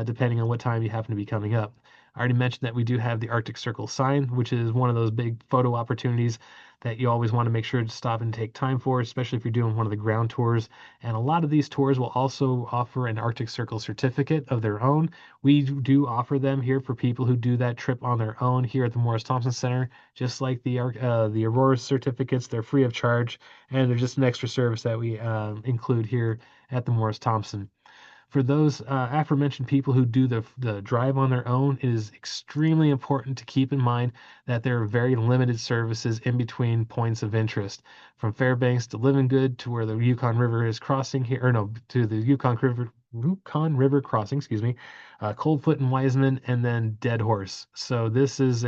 depending on what time you happen to be coming up. I already mentioned that we do have the Arctic Circle sign, which is one of those big photo opportunities that you always want to make sure to stop and take time for, especially if you're doing one of the ground tours. And a lot of these tours will also offer an Arctic Circle certificate of their own. We do offer them here for people who do that trip on their own here at the Morris Thompson Center. Just like the Aurora certificates, they're free of charge, and they're just an extra service that we include here at the Morris Thompson. For those aforementioned people who do the drive on their own, it is extremely important to keep in mind that there are very limited services in between points of interest. From Fairbanks to Living Good to where the Yukon River is crossing here, or no, to the Yukon River crossing, excuse me, Coldfoot and Wiseman, and then Dead Horse. So this is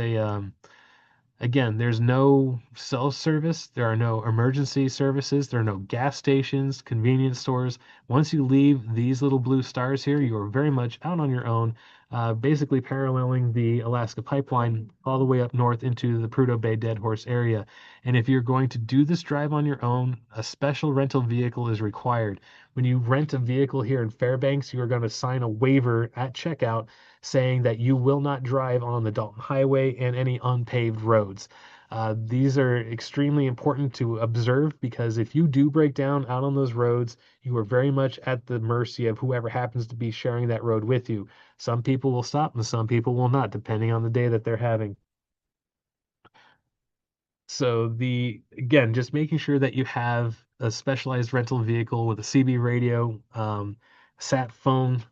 again, there's no cell service, there are no emergency services, there are no gas stations, convenience stores. Once you leave these little blue stars here, you are very much out on your own, basically paralleling the Alaska pipeline all the way up north into the Prudhoe Bay Dead Horse area. And if you're going to do this drive on your own, a special rental vehicle is required. When you rent a vehicle here in Fairbanks, you are going to sign a waiver at checkout saying that you will not drive on the Dalton Highway and any unpaved roads. These are extremely important to observe because if you do break down out on those roads, you are very much at the mercy of whoever happens to be sharing that road with you. Some people will stop and some people will not, depending on the day that they're having. So again, just making sure that you have a specialized rental vehicle with a CB radio, sat phone,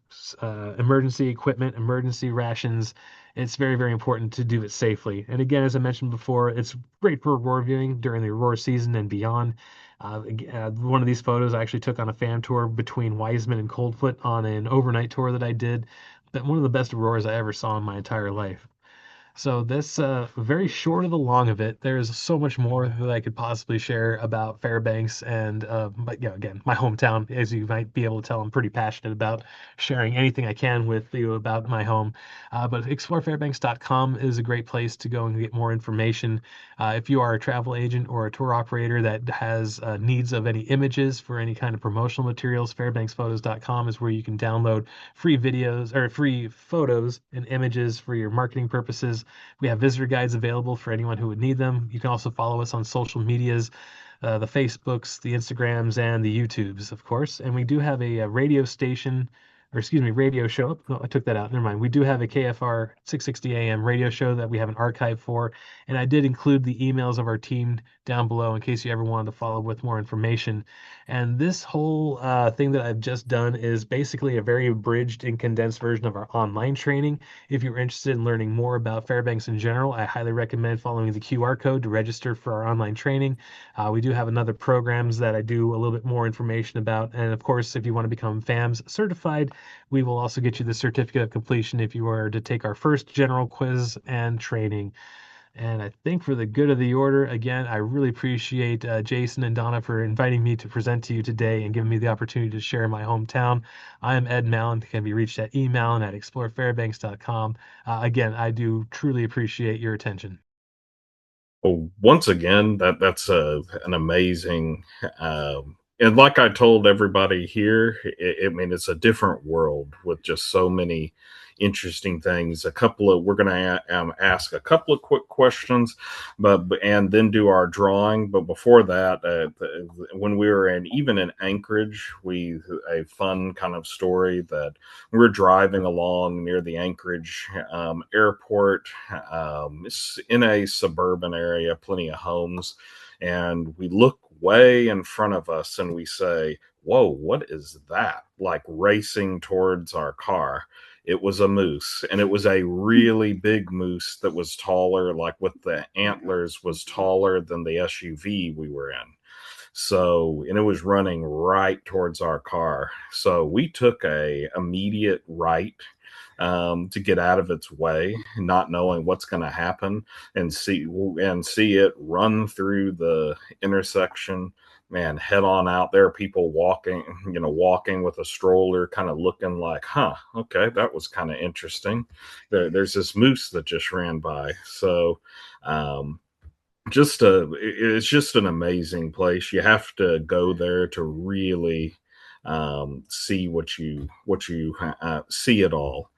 emergency equipment, emergency rations. It's very, very important to do it safely. And again, as I mentioned before, it's great for Aurora viewing during the Aurora season and beyond. One of these photos I actually took on a fan tour between Wiseman and Coldfoot on an overnight tour that I did. But one of the best Auroras I ever saw in my entire life. So this very short of the long of it. There's so much more that I could possibly share about Fairbanks and but yeah, again, my hometown. As you might be able to tell, I'm pretty passionate about sharing anything I can with you about my home. But explorefairbanks.com is a great place to go and get more information. If you are a travel agent or a tour operator that has needs of any images for any kind of promotional materials, fairbanksphotos.com is where you can download free videos or free photos and images for your marketing purposes. We have visitor guides available for anyone who would need them. You can also follow us on social medias, the Facebooks, the Instagrams, and the YouTubes, of course. And we do have a radio station, or excuse me, radio show. No, I took that out. Never mind. We do have a KFR 660 AM radio show that we have an archive for. And I did include the emails of our team down below in case you ever wanted to follow with more information. And this whole thing that I've just done is basically a very abridged and condensed version of our online training. If you're interested in learning more about Fairbanks in general, I highly recommend following the QR code to register for our online training. We do have another programs that I do a little bit more information about. And of course, if you want to become FAMS certified, we will also get you the certificate of completion if you are to take our first general quiz and training. And I think for the good of the order, again, I really appreciate Jason and Donna for inviting me to present to you today and giving me the opportunity to share my hometown. I am Ed Mallon, can be reached at emallon at explorefairbanks.com. Again, I do truly appreciate your attention. Well, once again, that's an amazing, and like I told everybody here, I mean, it's a different world with just so many interesting things. We're going to ask a couple of quick questions, and then do our drawing. But before that, when we were even in Anchorage, a fun kind of story that we were driving along near the Anchorage airport. It's in a suburban area, plenty of homes, and we look way in front of us and we say, "Whoa, what is that?" Like racing towards our car. It was a moose, and it was a really big moose that was taller, like with the antlers, was taller than the SUV we were in. So, and it was running right towards our car. So we took a immediate right, to get out of its way, not knowing what's going to happen, and see it run through the intersection. Man, head on out. There are people walking, walking with a stroller, kind of looking like, huh, okay, that was kind of interesting. There's this moose that just ran by. So, um, it's just an amazing place. You have to go there to really, see what you see it all.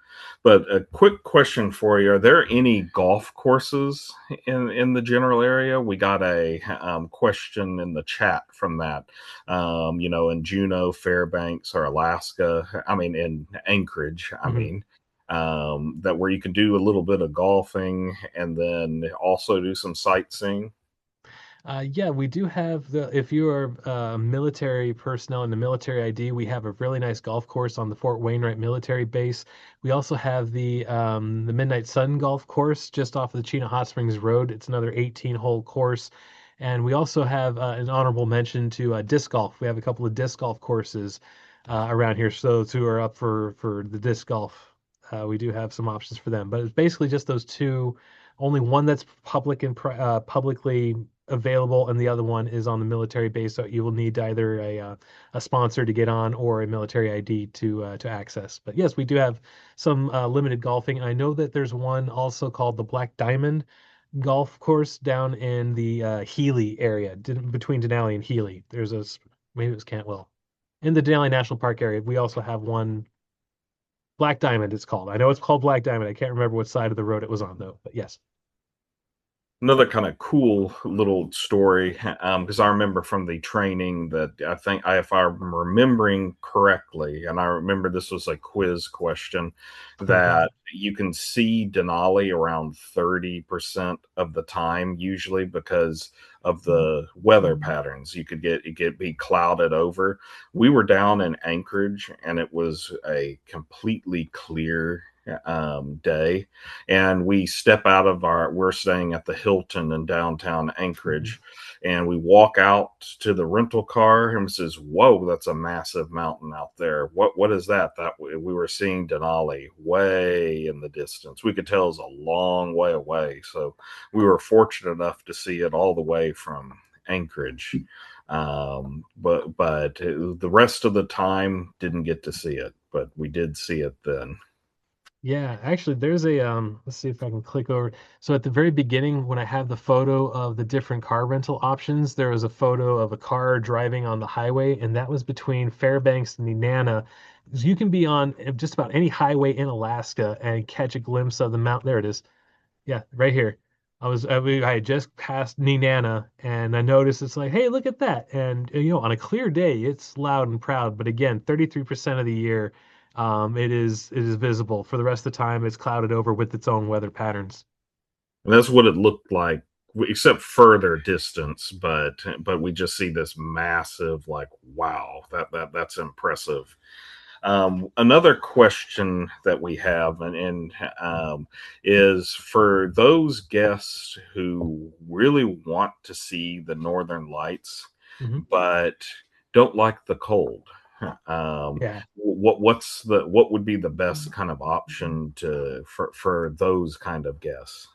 But a quick question for you: are there any golf courses in the general area? We got a, question in the chat from that. In Juneau, Fairbanks, or Alaska. I mean, in Anchorage. I Mhm. mean, that where you can do a little bit of golfing and then also do some sightseeing. Yeah, we do have if you are military personnel in the military ID, we have a really nice golf course on the Fort Wainwright military base. We also have the Midnight Sun golf course just off of the Chena Hot Springs Road. It's another 18-hole course. And we also have an honorable mention to disc golf. We have a couple of disc golf courses around here. So those who are up for the disc golf, we do have some options for them. But it's basically just those two. Only one that's publicly available, and the other one is on the military base. So you will need either a sponsor to get on or a military ID to access. But yes, we do have some limited golfing. And I know that there's one also called the Black Diamond Golf Course down in the Healy area, between Denali and Healy. Maybe it was Cantwell. In the Denali National Park area, we also have one. Black Diamond, it's called. I know it's called Black Diamond. I can't remember what side of the road it was on, though. But yes. Another kind of cool little story, because I remember from the training that if I'm remembering correctly, and I remember this was a quiz question, Okay. that you can see Denali around 30% of the time, usually because of the weather patterns. You could get it could be clouded over. We were down in Anchorage, and it was a completely clear, day, and we step out of we're staying at the Hilton in downtown Mhm. Anchorage, and we walk out to the rental car, and says, whoa, that's a massive mountain out there. What is that? That we were seeing Denali way in the distance. We could tell it was a long way away. So we were fortunate enough to see it all the way from Anchorage. But the rest of the time didn't get to see it, but we did see it then. Yeah, actually, there's a let's see if I can click over. So at the very beginning, when I have the photo of the different car rental options, there was a photo of a car driving on the highway, and that was between Fairbanks and Nenana. You can be on just about any highway in Alaska and catch a glimpse of the mountain. There it is. Yeah, right here. I had just passed Nenana and I noticed it's like, hey, look at that. And on a clear day, it's loud and proud. But again, 33% of the year, it is visible. For the rest of the time, it's clouded over with its own weather patterns. And that's what it looked like, except further distance. But we just see this massive, like, wow, that's impressive. Another question that we have, and is for those guests who really want to see the northern lights, Mhm. but don't like the cold. Yeah. What would be the best kind of option for those kind of guests?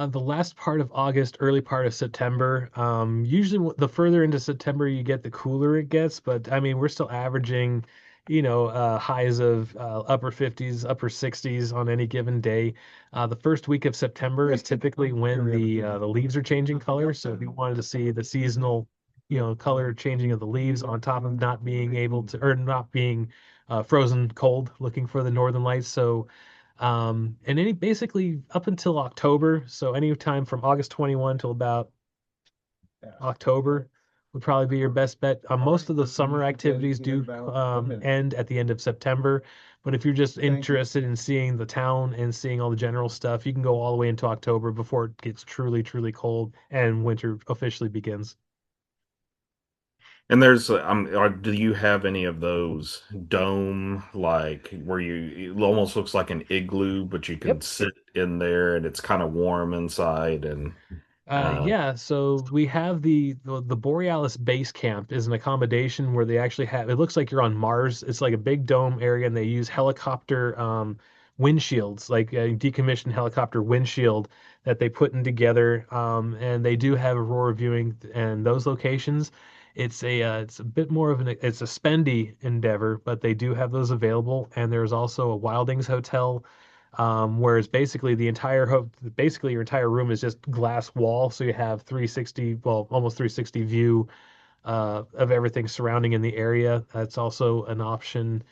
The last part of August, early part of September. Usually, the further into September you get, the cooler it gets. But I mean, we're still averaging, highs of upper 50s, upper 60s on any given day. The first week of September is typically when the leaves are changing color. So if you wanted to see the seasonal, color changing of the leaves on top of not being able to, or not being frozen cold, looking for the northern lights. So and any basically up until October, so any time from August 21 till about October would probably be your best bet. Most of the summer activities do end at the end of September, but if you're just interested in seeing the town and seeing all the general stuff, you can go all the way into October before it gets truly, truly cold and winter officially begins. And there's, do you have any of those dome like where it almost looks like an igloo, but you can Yep. sit in there and it's kind of warm inside and uh, Yeah, so we have the Borealis base camp is an accommodation where they actually have it looks like you're on Mars. It's like a big dome area and they use helicopter windshields, like a decommissioned helicopter windshield that they put in together. And they do have aurora viewing and those locations. It's a bit more of it's a spendy endeavor, but they do have those available. And there's also a Wildings hotel whereas basically basically your entire room is just glass wall, so you have 360, well, almost 360 view of everything surrounding in the area. That's also an option.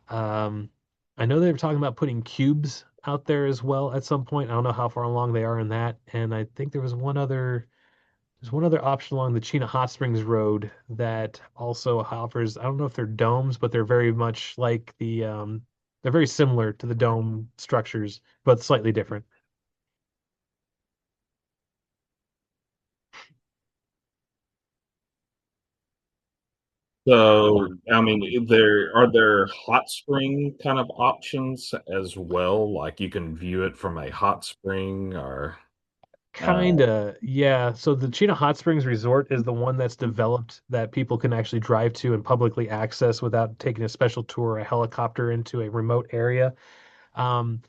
Um, I know they were talking about putting cubes out there as well at some point. I don't know how far along they are in that. And I think there's one other option along the Chena Hot Springs Road that also offers, I don't know if they're domes, but they're very much like they're very similar to the dome structures, but slightly different. so I mean there hot spring kind of options as well, like you can view it from a hot spring or uh Kinda, yeah. So the Chena Hot Springs Resort is the one that's developed that people can actually drive to and publicly access without taking a special tour or a helicopter into a remote area. Um,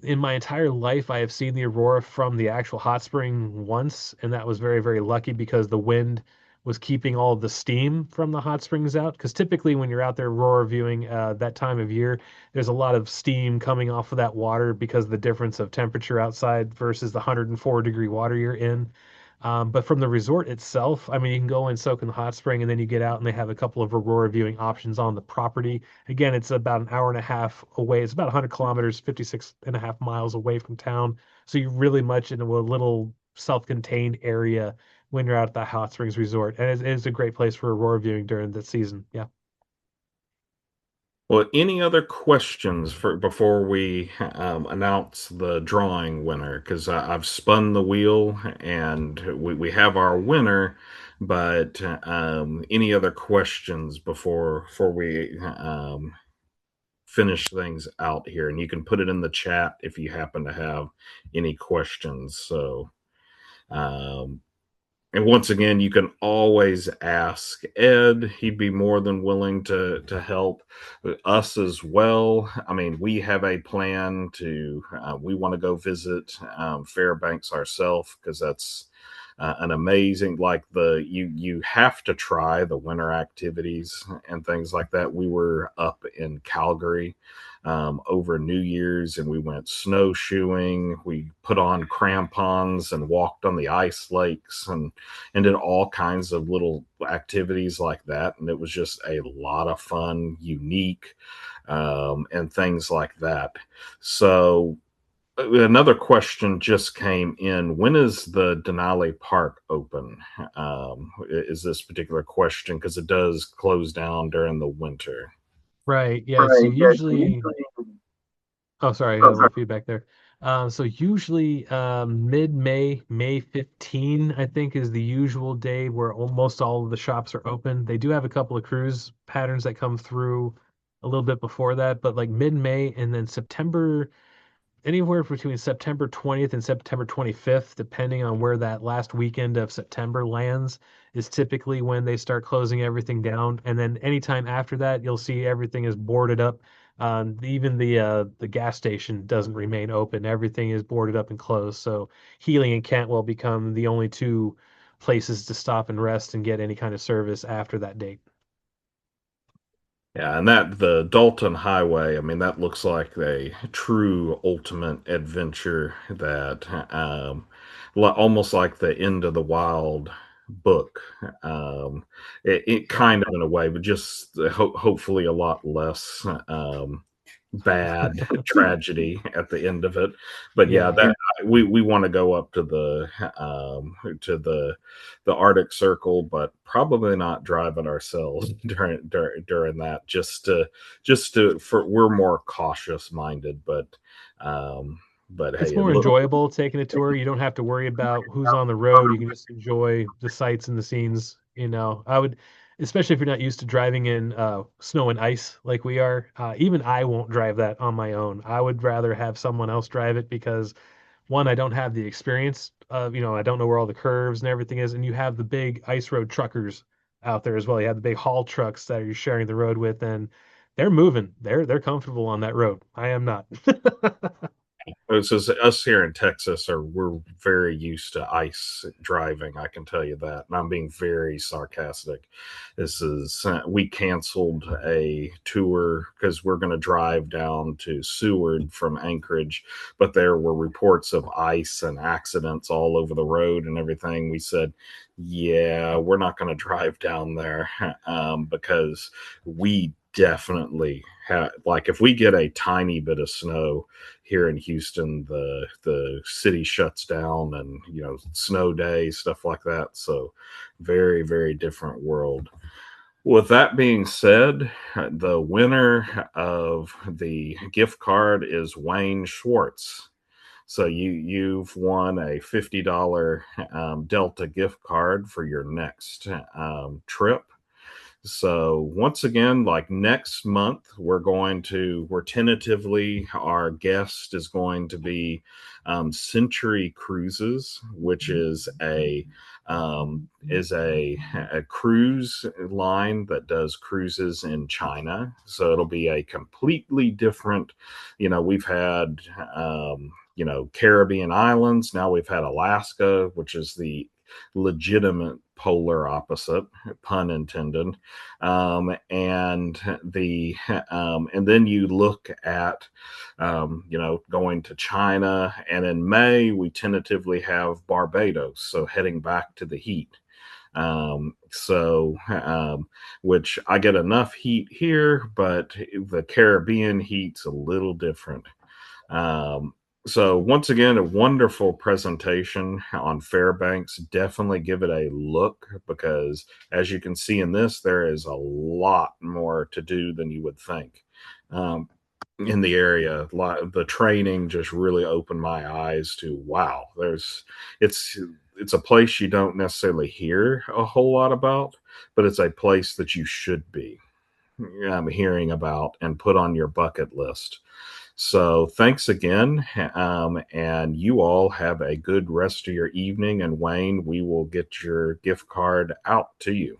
in my entire life, I have seen the aurora from the actual hot spring once, and that was very, very lucky because the wind was keeping all of the steam from the hot springs out. Because typically, when you're out there aurora viewing that time of year, there's a lot of steam coming off of that water because of the difference of temperature outside versus the 104-degree water you're in. But from the resort itself, I mean, you can go and soak in the hot spring, and then you get out, and they have a couple of aurora viewing options on the property. Again, it's about an hour and a half away. It's about 100 kilometers, 56 and a half miles away from town. So you're really much in a little self-contained area when you're out at the hot springs resort. And it is a great place for aurora viewing during the season. Yeah. Well, any other questions for before we announce the drawing winner? Because I've spun the wheel and we have our winner, but any other questions before we finish things out here? And you can put it in the chat if you happen to have any questions. So, um, and once again, you can always ask Ed. He'd be more than willing to help us as well. I mean, we have a plan to we want to go visit Fairbanks ourselves because that's an amazing like the you have to try the winter activities and things like that. We were up in Calgary over New Year's and we went snowshoeing. We put on crampons and walked on the ice lakes and did all kinds of little activities like that. And it was just a lot of fun, unique, and things like that. So, another question just came in. When is the Denali Park open? Is this particular question because it does close down during the winter? Right. Yeah. So usually, oh, sorry, I had a little feedback there. So usually mid-May, May 15, I think, is the usual day where almost all of the shops are open. They do have a couple of cruise patterns that come through a little bit before that, but like mid-May and then September anywhere between September 20th and September 25th, depending on where that last weekend of September lands, is typically when they start closing everything down. And then anytime after that, you'll see everything is boarded up. Even the gas station doesn't remain open. Everything is boarded up and closed. So Healing and Cantwell become the only two places to stop and rest and get any kind of service after that date. Yeah, and that the Dalton Highway, I mean, that looks like a true ultimate adventure that almost like the End of the Wild book. It kind of in a way, but just hopefully a lot less bad tragedy at the end of it. But yeah, Yeah. that we want to go up to the Arctic Circle, but probably not drive it ourselves during that. Just to for we're more cautious minded, but It's hey, it more looks enjoyable taking a tour. You don't have to worry about who's on the road. You can just enjoy the sights and the scenes. I would, especially if you're not used to driving in snow and ice like we are. Even I won't drive that on my own. I would rather have someone else drive it because one, I don't have the experience of, I don't know where all the curves and everything is. And you have the big ice road truckers out there as well. You have the big haul trucks that you're sharing the road with, and they're moving. They're comfortable on that road. I am not. It's just us here in Texas we're very used to ice driving. I can tell you that, and I'm being very sarcastic. This is we canceled a tour because we're going to drive down to Seward from Anchorage, but there were reports of ice and accidents all over the road and everything. We said, yeah, we're not going to drive down there because we definitely have, like, if we get a tiny bit of snow here in Houston, the city shuts down, and snow day, stuff like that. So very, very different world. With that being said, the winner of the gift card is Wayne Schwartz. So you've won a $50 Delta gift card for your next trip. So once again, like next month, we're tentatively, our guest is going to be Century Cruises, which is a cruise line that does cruises in China. So it'll be a completely different, we've had Caribbean islands. Now we've had Alaska, which is the legitimate polar opposite, pun intended. And then you look at going to China, and in May we tentatively have Barbados, so heading back to the heat. Which I get enough heat here, but the Caribbean heat's a little different. So once again, a wonderful presentation on Fairbanks. Definitely give it a look, because as you can see in this, there is a lot more to do than you would think in the area. The training just really opened my eyes to, wow, it's a place you don't necessarily hear a whole lot about, but it's a place that you should be hearing about and put on your bucket list. So thanks again, and you all have a good rest of your evening. And Wayne, we will get your gift card out to you.